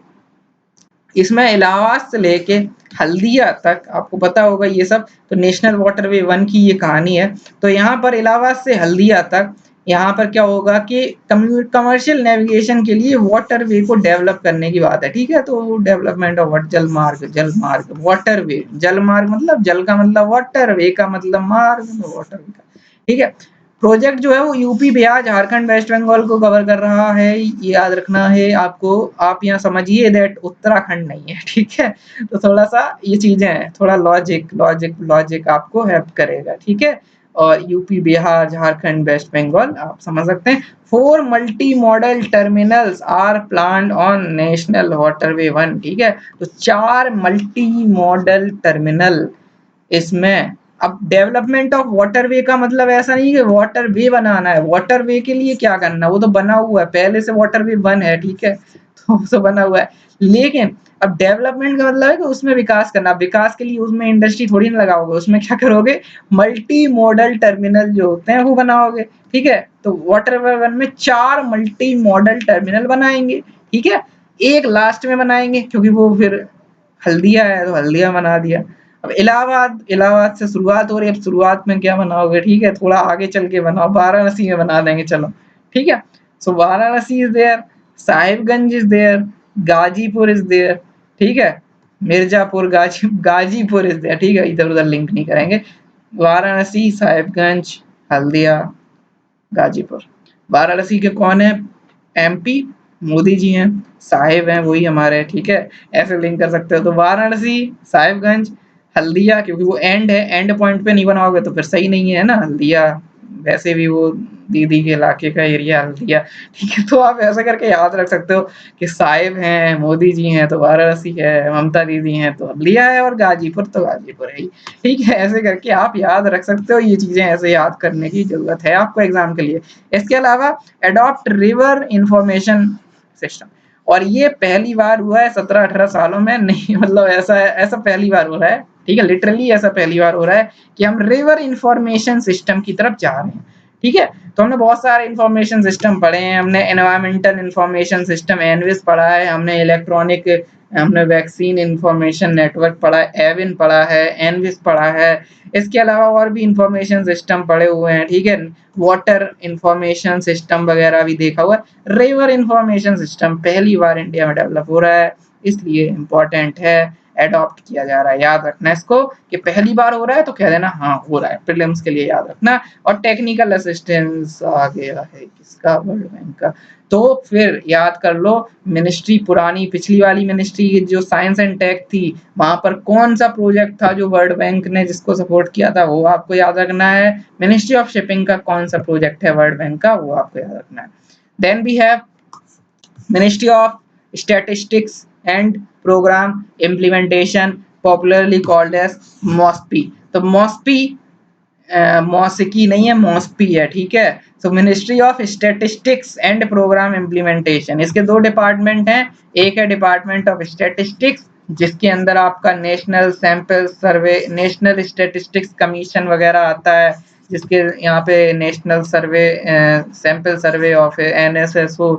इसमें इलाहाबाद से लेके हल्दिया तक, आपको पता होगा ये सब, तो नेशनल वाटरवे 1 की ये कहानी है। तो यहाँ पर इलाहाबाद से हल्दिया तक यहाँ पर क्या होगा कि कमर्शियल नेविगेशन के लिए वाटरवे को डेवलप करने की बात है, ठीक है। तो डेवलपमेंट ऑफ जल मार्ग वाटरवे, जल मार्ग मतलब जल का मतलब वाटर, वे का मतलब मार्ग, वाटरवे का, ठीक है। प्रोजेक्ट जो है वो यूपी, बिहार, झारखंड, वेस्ट बंगाल को कवर कर रहा है, ये याद रखना है आपको। आप यहाँ समझिए दैट उत्तराखंड नहीं है, ठीक है। तो थोड़ा सा ये चीजें हैं, थोड़ा लॉजिक आपको हेल्प करेगा, ठीक है। और यूपी, बिहार, झारखंड, वेस्ट बंगाल आप समझ सकते हैं। 4 multi modal terminals are planned on national waterway 1, ठीक है। तो 4 मल्टी मॉडल टर्मिनल इसमें। अब डेवलपमेंट ऑफ वाटरवे का मतलब ऐसा नहीं कि वाटरवे बनाना है, वाटरवे के लिए क्या करना, वो तो बना हुआ है पहले से, वाटरवे 1 है, ठीक है, तो वो बना हुआ है। लेकिन अब डेवलपमेंट का मतलब है कि उसमें विकास करना, विकास के लिए उसमें इंडस्ट्री थोड़ी ना लगाओगे, उसमें क्या करोगे, मल्टी मॉडल टर्मिनल जो होते हैं वो बनाओगे, ठीक है। तो वाटरवे 1 में 4 मल्टी मॉडल टर्मिनल बनाएंगे, ठीक है। एक लास्ट में बनाएंगे क्योंकि वो फिर हल्दिया है तो हल्दिया बना दिया, अब इलाहाबाद से शुरुआत हो रही है, अब शुरुआत में क्या बनाओगे, ठीक है, थोड़ा आगे चल के बनाओ, वाराणसी में बना देंगे, चलो ठीक है। So Varanasi is there, Sahibganj is there, Ghazipur is there, ठीक है, मिर्जापुर, गाजीपुर इज देयर, ठीक है, इधर उधर लिंक नहीं करेंगे। वाराणसी, साहिबगंज, हल्दिया, गाजीपुर। वाराणसी के कौन है, एमपी मोदी जी हैं, साहिब हैं वही हमारे, ठीक है, ऐसे लिंक कर सकते हो। तो वाराणसी, साहिबगंज, हल्दिया, क्योंकि वो एंड है, एंड पॉइंट पे नहीं बनाओगे तो फिर सही नहीं है ना, हल्दिया वैसे भी वो दीदी के इलाके का एरिया हल्दिया, ठीक है। तो आप ऐसा करके याद रख सकते हो कि साहिब हैं, मोदी जी हैं तो वाराणसी है, ममता दीदी हैं तो हल्दिया है, और गाजीपुर तो गाजीपुर है ही, ठीक है। ऐसे करके आप याद रख सकते हो, ये चीजें ऐसे याद करने की जरूरत है आपको एग्जाम के लिए। इसके अलावा एडॉप्ट रिवर इंफॉर्मेशन सिस्टम, और ये पहली बार हुआ है 17-18 सालों में, नहीं मतलब ऐसा पहली बार हो रहा है, ठीक है, लिटरली ऐसा पहली बार हो रहा है कि हम रिवर इंफॉर्मेशन सिस्टम की तरफ जा रहे हैं, ठीक है। तो हमने बहुत सारे इंफॉर्मेशन सिस्टम पढ़े हैं, हमने एनवायरमेंटल इंफॉर्मेशन सिस्टम एनविस पढ़ा है, हमने वैक्सीन इंफॉर्मेशन नेटवर्क पढ़ा है, एविन पढ़ा है, एनविस पढ़ा है। इसके अलावा और भी इंफॉर्मेशन सिस्टम पढ़े हुए हैं, ठीक है, वाटर इंफॉर्मेशन सिस्टम वगैरह भी देखा हुआ है। रिवर इंफॉर्मेशन सिस्टम पहली बार इंडिया में डेवलप हो रहा है, इसलिए इम्पोर्टेंट है, एडॉप्ट किया जा रहा है, याद रखना इसको कि पहली बार हो रहा है तो कह देना हाँ हो रहा है, प्रीलिम्स के लिए याद रखना। और टेक्निकल असिस्टेंस आ गया है किसका, वर्ल्ड बैंक का। तो फिर याद कर लो, मिनिस्ट्री पुरानी पिछली वाली मिनिस्ट्री जो साइंस एंड टेक थी, वहां पर कौन सा प्रोजेक्ट था जो वर्ल्ड बैंक ने जिसको सपोर्ट किया था, वो आपको याद रखना है। मिनिस्ट्री ऑफ शिपिंग का कौन सा प्रोजेक्ट है वर्ल्ड बैंक का, वो आपको याद रखना है। Then we have ministry of statistics and programme implementation, popularly called as MoSPI. तो मॉस्पी मौसिकी नहीं है, मॉस्पी है, ठीक है। So ministry of statistics and programme implementation, इसके दो डिपार्टमेंट हैं, एक है डिपार्टमेंट ऑफ स्टैटिस्टिक्स जिसके अंदर आपका national sample survey, national statistics commission वगैरह आता है, जिसके यहाँ पे national survey sample survey of NSSO,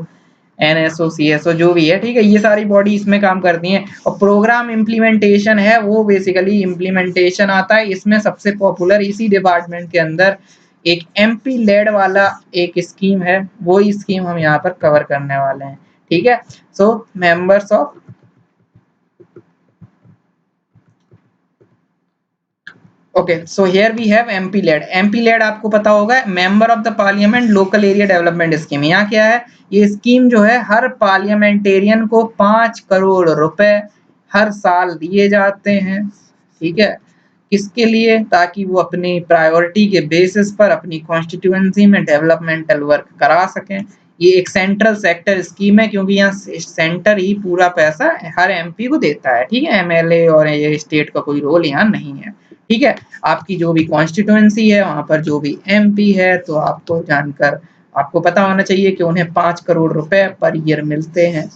NSO जो भी है, ठीक है, ये सारी बॉडी इसमें काम करती हैं। और प्रोग्राम इम्प्लीमेंटेशन है वो बेसिकली इम्प्लीमेंटेशन आता है, इसमें सबसे पॉपुलर इसी डिपार्टमेंट के अंदर एक एमपी लेड वाला एक स्कीम है, वो स्कीम हम यहाँ पर कवर करने वाले हैं, ठीक है। So members of okay, so here we have MP LAD. MP LAD आपको पता होगा, member of the Parliament local area development scheme. यहाँ क्या है, ये स्कीम जो है हर पार्लियामेंटेरियन को 5 करोड़ रुपए हर साल दिए जाते हैं, ठीक है। किसके लिए, ताकि वो अपनी प्रायोरिटी के बेसिस पर अपनी कॉन्स्टिट्यूएंसी में डेवलपमेंटल वर्क करा सकें। ये एक सेंट्रल सेक्टर स्कीम है, क्योंकि यहाँ सेंटर ही पूरा पैसा हर एमपी को देता है, ठीक है, एमएलए और ये स्टेट का कोई रोल यहाँ नहीं है, ठीक है। आपकी जो भी कॉन्स्टिट्यूएंसी है वहां पर जो भी एमपी है, तो आपको जानकर आपको पता होना चाहिए कि उन्हें 5 करोड़ रुपए पर ईयर मिलते हैं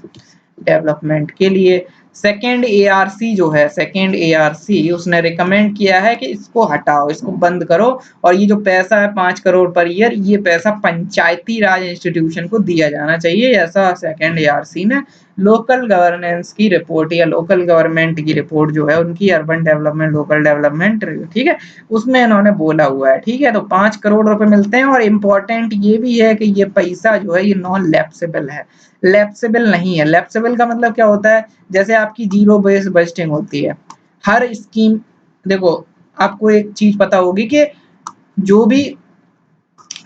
डेवलपमेंट के लिए। सेकेंड एआरसी जो है, सेकेंड एआरसी उसने रिकमेंड किया है कि इसको हटाओ, इसको बंद करो, और ये जो पैसा है 5 करोड़ पर ईयर, ये पैसा पंचायती राज इंस्टीट्यूशन को दिया जाना चाहिए, ऐसा सेकेंड एआरसी ने लोकल गवर्नेंस की रिपोर्ट या लोकल गवर्नमेंट की रिपोर्ट जो है उनकी, अर्बन डेवलपमेंट लोकल डेवलपमेंट, ठीक है, उसमें इन्होंने बोला हुआ है, ठीक है। तो 5 करोड़ रुपए मिलते हैं, और इम्पोर्टेंट ये भी है कि ये पैसा जो है ये नॉन लैप्सेबल है, लैप्सेबल नहीं है। लैप्सेबल का मतलब क्या होता है, जैसे आपकी जीरो बेस्ड बजटिंग होती है हर स्कीम, देखो आपको एक चीज पता होगी कि जो भी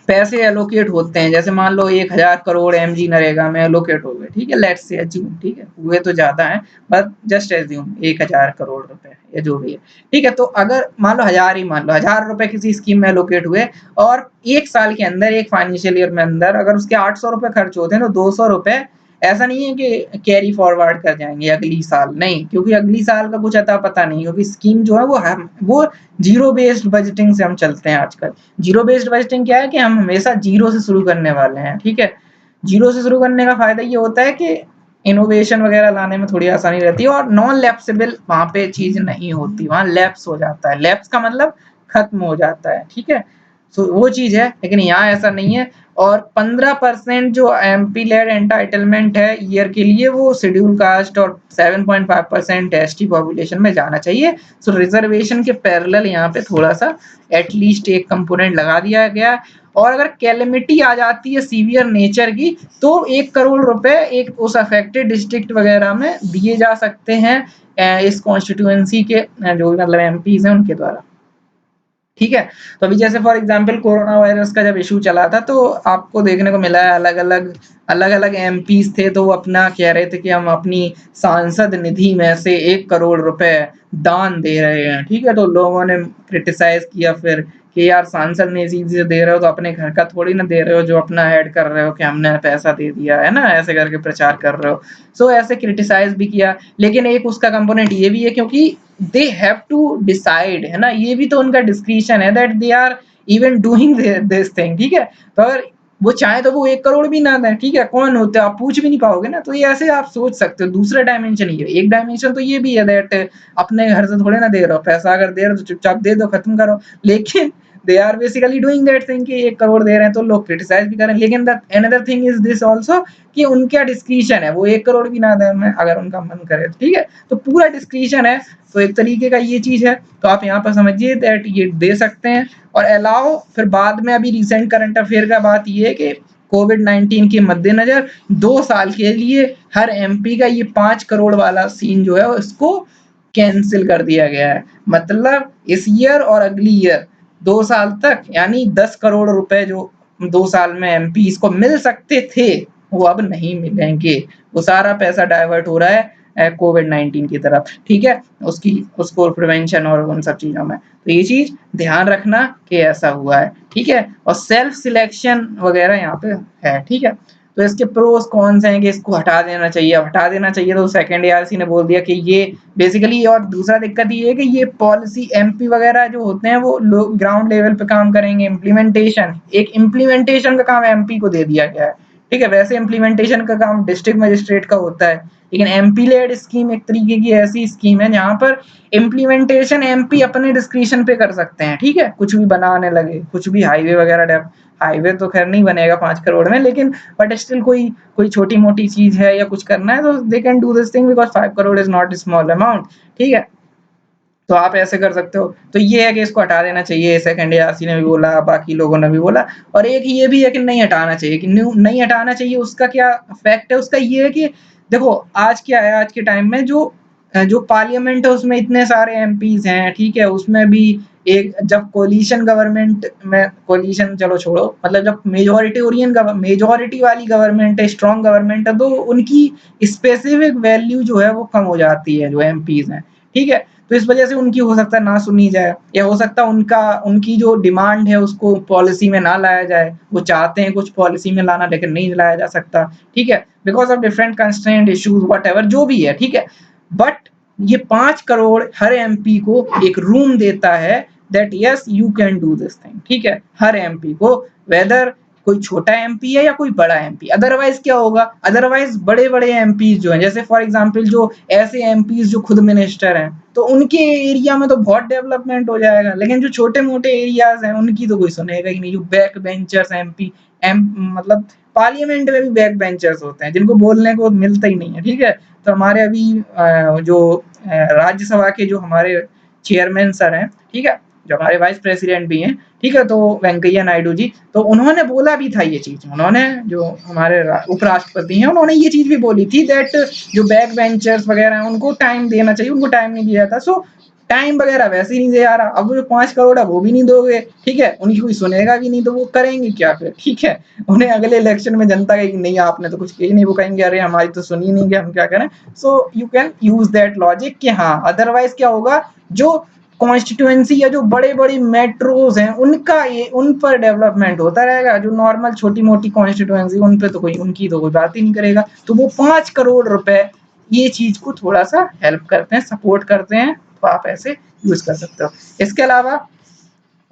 पैसे एलोकेट होते हैं, जैसे मान लो 1000 करोड़ एमजी नरेगा में एलोकेट हो गए, ठीक है, लेट्स से अज्यूम, ठीक है, हुए तो ज्यादा है बट जस्ट एज्यूम 1000 करोड़ रुपए या जो भी है, ठीक है। तो अगर मान लो 1000 ही मान लो, 1000 रुपए किसी स्कीम में एलोकेट हुए, और एक साल के अंदर, एक फाइनेंशियल ईयर में अंदर अगर उसके 800 रुपए खर्च होते हैं, तो 200 रुपए ऐसा नहीं है कि कैरी फॉरवर्ड कर जाएंगे अगली साल, नहीं, क्योंकि अगली साल का कुछ अता पता नहीं, क्योंकि स्कीम जो है वो जीरो बेस्ड बजटिंग से हम चलते हैं आजकल। जीरो बेस्ड बजटिंग क्या है कि हम हमेशा जीरो से शुरू करने वाले हैं, ठीक है। जीरो से शुरू करने का फायदा ये होता है कि इनोवेशन वगैरह लाने में थोड़ी आसानी रहती है, और नॉन लैप्सेबल वहां पे चीज नहीं होती, वहां लैप्स हो जाता है, लैप्स का मतलब खत्म हो जाता है, ठीक है। सो वो चीज है, लेकिन यहाँ ऐसा नहीं है। और 15% जो एमपी लेड एंटाइटलमेंट है ईयर के लिए वो शेड्यूल कास्ट और 7.5% एसटी पॉपुलेशन में जाना चाहिए। सो रिजर्वेशन के पैरेलल यहाँ पे थोड़ा सा एटलीस्ट एक कंपोनेंट लगा दिया गया। और अगर कैलेमिटी आ जाती है सीवियर नेचर की तो 1 करोड़ रुपए एक उस अफेक्टेड डिस्ट्रिक्ट वगैरह में दिए जा सकते हैं इस कॉन्स्टिट्यूएंसी के जो मतलब एमपीज हैं उनके द्वारा। ठीक है, तो अभी जैसे फॉर एग्जांपल कोरोना वायरस का जब इशू चला था तो आपको देखने को मिला है अलग अलग एमपीज थे तो वो अपना कह रहे थे कि हम अपनी सांसद निधि में से 1 करोड़ रुपए दान दे रहे हैं। ठीक है, तो लोगों ने क्रिटिसाइज किया फिर कि यार सांसद ने इसी चीज दे रहे हो तो अपने घर का थोड़ी ना दे रहे हो जो अपना ऐड कर रहे हो कि हमने पैसा दे दिया है ना, ऐसे करके प्रचार कर रहे हो। सो ऐसे क्रिटिसाइज भी किया, लेकिन एक उसका कंपोनेंट ये भी है क्योंकि दे हैव टू डिसाइड, है ना, ये भी तो उनका डिस्क्रिशन है that they are even doing this thing. ठीक है, तो अगर वो चाहे तो वो 1 करोड़ भी ना दें, ठीक है, कौन होते हैं आप पूछ भी नहीं पाओगे ना। तो ये ऐसे आप सोच सकते हो, दूसरा डायमेंशन ये, एक डायमेंशन तो ये भी है दैट अपने घर से थोड़े ना दे रहे हो पैसा, अगर दे रहे हो तो चुपचाप दे दो, खत्म करो। लेकिन they are basically doing that thing कि 1 करोड़ दे रहे हैं तो लोग क्रिटिसाइज भी करें। लेकिन another thing is this also कि उनका डिस्क्रिशन है, वो 1 करोड़ भी ना दें अगर उनका मन करे। ठीक है, तो पूरा डिस्क्रिशन है, तो एक तरीके का ये चीज है। तो आप यहाँ पर समझिए दैट ये दे सकते हैं और अलाउ। फिर बाद में अभी रिसेंट करंट अफेयर का बात ये है कि कोविड-19 के मद्देनजर 2 साल के लिए हर एमपी का ये 5 करोड़ वाला सीन जो है उसको कैंसिल कर दिया गया है। मतलब इस ईयर और अगली ईयर 2 साल तक यानी 10 करोड़ रुपए जो 2 साल में एमपी को मिल सकते थे वो अब नहीं मिलेंगे। वो सारा पैसा डाइवर्ट हो रहा है कोविड-19 की तरफ। ठीक है, उसको प्रिवेंशन और उन सब चीजों में। तो ये चीज ध्यान रखना कि ऐसा हुआ है। ठीक है, और सेल्फ सिलेक्शन वगैरह यहाँ पे है। ठीक है, तो इसके प्रोस कॉन्स हैं कि इसको हटा देना चाहिए। अब हटा देना चाहिए तो सेकंड एआरसी ने बोल दिया कि ये बेसिकली, और दूसरा दिक्कत ये है कि ये पॉलिसी एमपी वगैरह जो होते हैं वो लोग ग्राउंड लेवल पे काम करेंगे। इम्प्लीमेंटेशन का काम एमपी को दे दिया गया है। ठीक है, वैसे इम्प्लीमेंटेशन का काम डिस्ट्रिक्ट मजिस्ट्रेट का होता है, लेकिन एमपी लेड स्कीम एक तरीके की ऐसी स्कीम है जहां पर इम्प्लीमेंटेशन एमपी अपने डिस्क्रिशन पे कर सकते हैं। ठीक है, कुछ भी बनाने लगे, कुछ भी हाईवे वगैरह, हाईवे तो खैर नहीं बनेगा 5 करोड़ में, लेकिन बट स्टिल कोई कोई छोटी मोटी चीज है या कुछ करना है तो they can do this thing because 5 crore is not small amount. ठीक है, तो आप ऐसे कर सकते हो। तो ये है कि इसको हटा देना चाहिए, सेकंड एआरसी ने भी बोला, बाकी लोगों ने भी बोला। और एक ये भी है कि नहीं हटाना चाहिए, कि नहीं हटाना चाहिए। उसका क्या फैक्ट है, उसका ये है कि देखो आज क्या है, आज के टाइम में जो जो पार्लियामेंट है उसमें इतने सारे एमपीज हैं। ठीक है, उसमें भी एक जब कोलिशन गवर्नमेंट में, कोलिशन चलो छोड़ो, मतलब जब मेजोरिटी वाली गवर्नमेंट है, स्ट्रॉन्ग गवर्नमेंट है, तो उनकी स्पेसिफिक वैल्यू जो है वो कम हो जाती है जो एमपीज हैं। ठीक है, तो इस वजह से उनकी हो सकता है ना सुनी जाए, या हो सकता है उनकी जो डिमांड है उसको पॉलिसी में ना लाया जाए। वो चाहते हैं कुछ पॉलिसी में लाना लेकिन नहीं लाया जा सकता। ठीक है, because of different constraint issues what ever जो भी है। ठीक है, बट ये 5 करोड़ हर एमपी को एक रूम देता है that yes you can do this thing. ठीक है, हर एमपी को, वेदर कोई छोटा एमपी है या कोई बड़ा एमपी। अदरवाइज क्या होगा, अदरवाइज बड़े बड़े एमपी जो हैं, जैसे फॉर एग्जांपल जो ऐसे एमपी जो खुद मिनिस्टर हैं, तो उनके एरिया में तो बहुत डेवलपमेंट हो जाएगा, लेकिन जो छोटे मोटे एरियाज हैं उनकी तो कोई सुनेगा ही नहीं। जो बैक बेंचर्स एमपी मतलब पार्लियामेंट में भी बैक बेंचर्स होते हैं जिनको बोलने को मिलता ही नहीं है। ठीक है, तो हमारे अभी जो राज्यसभा के जो हमारे चेयरमैन सर हैं, ठीक है, जो हमारे वाइस प्रेसिडेंट भी हैं, ठीक है, तो वेंकैया नायडू जी, तो उन्होंने बोला भी था ये चीज। उन्होंने, जो हमारे उपराष्ट्रपति हैं, उन्होंने ये चीज भी बोली थी दैट जो बैक बेंचर्स वगैरह हैं उनको टाइम देना चाहिए, उनको टाइम नहीं दिया था। सो टाइम वगैरह वैसे ही नहीं दे आ रहा, अब वो जो 5 करोड़ है वो भी नहीं दोगे। ठीक है, उनकी कोई सुनेगा भी नहीं तो वो करेंगे क्या फिर। ठीक है, उन्हें अगले इलेक्शन में जनता कहेगी नहीं आपने तो कुछ किया नहीं, वो कहेंगे अरे हमारी तो सुनी नहीं कि हम क्या करें। सो you can use that logic कि हाँ, अदरवाइज क्या होगा, जो कॉन्स्टिट्यूएंसी या जो बड़े बड़ी मेट्रोज हैं उनका ये उन पर डेवलपमेंट होता रहेगा, जो नॉर्मल छोटी मोटी कॉन्स्टिट्यूएंसी उन पे तो कोई, उनकी तो कोई बात ही नहीं करेगा। तो वो 5 करोड़ रुपए ये चीज को थोड़ा सा हेल्प करते हैं, सपोर्ट करते हैं, तो आप ऐसे यूज कर सकते हो। इसके अलावा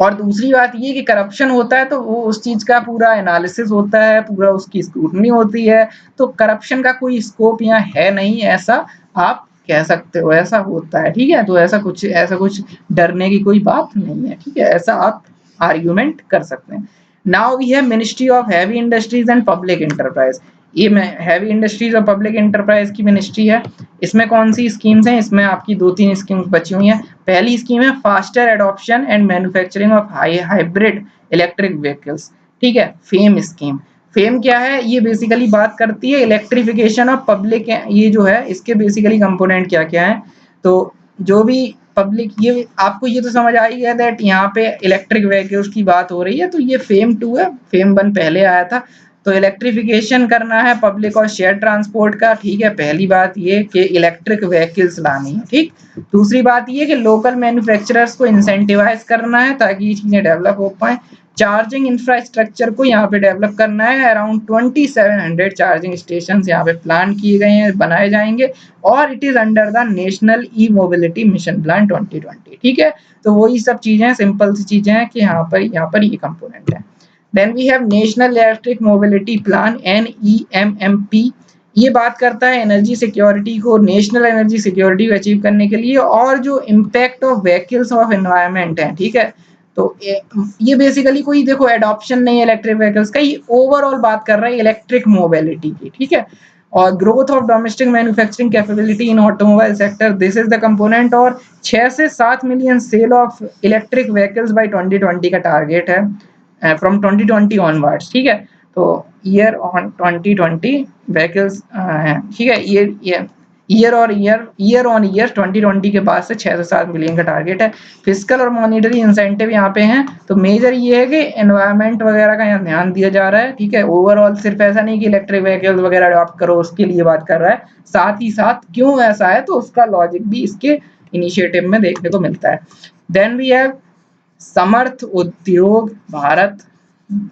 और दूसरी बात ये कि करप्शन होता है तो वो उस चीज का पूरा एनालिसिस होता है, पूरा उसकी स्क्रूटनी होती है। तो करप्शन का कोई स्कोप यहाँ है नहीं, ऐसा आप कह सकते हो, ऐसा होता है। ठीक है, तो ऐसा कुछ डरने की कोई बात नहीं है। ठीक है, ऐसा आप आर्ग्यूमेंट कर सकते हैं। Now we have ministry of heavy industries and public enterprise. ये हैवी इंडस्ट्रीज और पब्लिक एंटरप्राइज की मिनिस्ट्री है। इसमें कौन सी स्कीम्स हैं? इसमें आपकी 2-3 स्कीम्स बची हुई हैं। पहली स्कीम है faster adoption and manufacturing of hybrid electric vehicles, ठीक है, फेम स्कीम। फेम क्या है? ये बेसिकली बात करती है इलेक्ट्रिफिकेशन ऑफ पब्लिक, ये जो है इसके बेसिकली कंपोनेंट क्या क्या है। तो जो भी पब्लिक, ये आपको ये तो समझ आ ही गया दैट यहाँ पे इलेक्ट्रिक व्हीकल्स की बात हो रही है। तो ये फेम 2 है, फेम 1 पहले आया था। तो इलेक्ट्रिफिकेशन करना है पब्लिक और शेयर ट्रांसपोर्ट का, ठीक है। पहली बात ये कि इलेक्ट्रिक व्हीकल्स लानी है, ठीक। दूसरी बात ये कि लोकल मैन्युफैक्चरर्स को इंसेंटिवाइज करना है ताकि ये चीजें डेवलप हो पाए। चार्जिंग इंफ्रास्ट्रक्चर को यहाँ पे डेवलप करना है। अराउंड 2700 चार्जिंग स्टेशन यहाँ पे प्लान किए गए हैं, बनाए जाएंगे। और it is under the national e mobility mission plan 2020, ठीक है। तो वही सब चीजें, सिंपल सी चीजें हैं कि यहाँ पर ये कंपोनेंट है। Then we have national electric mobility plan NEMMP। ये बात करता है एनर्जी सिक्योरिटी को, नेशनल एनर्जी सिक्योरिटी को अचीव करने के लिए, और जो impact of vehicles of environment है, ठीक है। तो ये बेसिकली कोई देखो एडॉप्शन नहीं है इलेक्ट्रिक व्हीकल्स का, ये ओवरऑल बात कर रहा है इलेक्ट्रिक मोबिलिटी की, ठीक है। और growth of domestic manufacturing capability in automobile sector, this is the component. और 6 से 7 million sale of electric vehicles by 2020 का टारगेट है, फ्रॉम 2020 ऑनवर्ड्स, ठीक है। तो ईयर ऑन 2020 व्हीकल्स हैं, ठीक है। ईयर ऑन ईयर 2020 के बाद से 6 से 7 मिलियन का टारगेट है। फिजिकल और मॉनिटरी इंसेंटिव यहाँ पे हैं। तो मेजर ये है कि एनवायरनमेंट वगैरह का यहाँ ध्यान दिया जा रहा है, ठीक है। ओवरऑल सिर्फ ऐसा नहीं कि इलेक्ट्रिक व्हीकल्स वगैरह अडॉप्ट करो, उसके लिए बात कर रहा है। साथ ही साथ क्यों ऐसा है, तो उसका लॉजिक भी इसके इनिशिएटिव में देखने को मिलता है। देन वी हैव समर्थ उद्योग भारत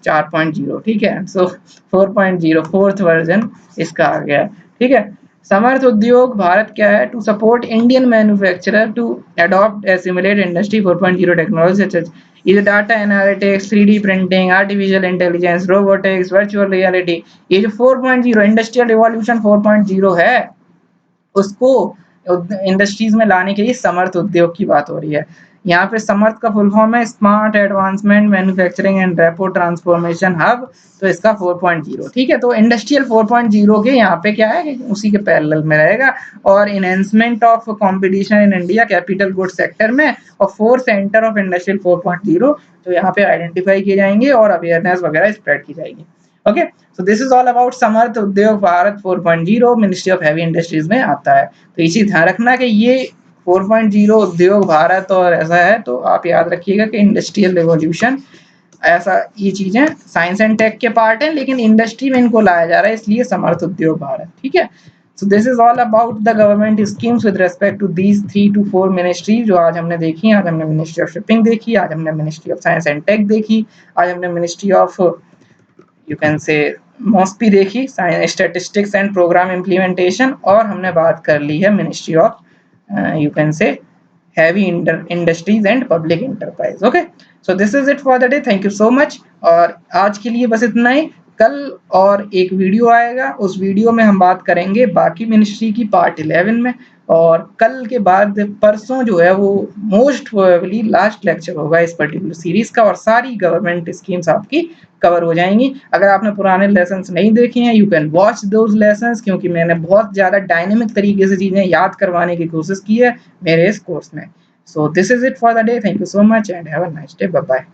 4.0, ठीक है। सो 4.0 फोर्थ वर्जन इसका आ गया, ठीक है। समर्थ उद्योग भारत क्या है? To support Indian manufacturer to adopt assimilate industry 4.0 technology such as is data analytics, 3D printing, artificial intelligence, robotics, virtual reality. ये जो 4.0 इंडस्ट्रियल रिवॉल्यूशन 4.0 है, उसको इंडस्ट्रीज में लाने के लिए समर्थ उद्योग की बात हो रही है। यहाँ पे समर्थ का फुल फॉर्म है smart advancement manufacturing and rapid transformation hub. तो इसका 4.0, ठीक है। तो इंडस्ट्रियल 4.0 के यहाँ पे क्या है, उसी के पैरेलल में रहेगा। और enhancement of competition in India capital good sector में, और 4 सेंटर ऑफ इंडस्ट्रियल 4.0 तो यहाँ पे आइडेंटिफाई किए जाएंगे और अवेयरनेस वगैरह स्प्रेड की जाएगी। Okay, so this is all about Samarth Udyog Bharat 4.0, ministry of heavy industries में आता है। तो इसी ध्यान रखना कि ये 4.0 उद्योग भारत और ऐसा है। तो आप याद रखिएगा कि इंडस्ट्रियल रिवॉल्यूशन ऐसा, ये चीजें साइंस एंड टेक के पार्ट हैं, लेकिन इंडस्ट्री में इनको लाया जा रहा है, इसलिए समर्थ उद्योग भारत, ठीक है। So this is all about the government schemes with respect to these 3 to 4 ministry जो आज हमने देखी। आज हमने मिनिस्ट्री ऑफ शिपिंग देखी, आज हमने ministry of science and tech देखी, आज हमने मिनिस्ट्री ऑफ यू कैन से मॉस्पी देखी, स्टैटिस्टिक्स एंड प्रोग्राम इम्प्लीमेंटेशन, और हमने बात कर ली है मिनिस्ट्री ऑफ यू कैन से heavy industries and public enterprise. Okay, so this is it for the day, thank you so much. और आज के लिए बस इतना ही। कल और एक वीडियो आएगा, उस वीडियो में हम बात करेंगे बाकी मिनिस्ट्री की पार्ट 11 में। और कल के बाद परसों जो है वो मोस्ट प्रोबेबली लास्ट लेक्चर होगा इस पर्टिकुलर सीरीज का, और सारी गवर्नमेंट स्कीम्स आपकी कवर हो जाएंगी। अगर आपने पुराने लेसन्स नहीं देखे हैं, you can watch those lessons, क्योंकि मैंने बहुत ज़्यादा डायनेमिक तरीके से चीज़ें याद करवाने की कोशिश की है मेरे इस कोर्स में। So this is it for the day, thank you so much and have a nice day, bye bye.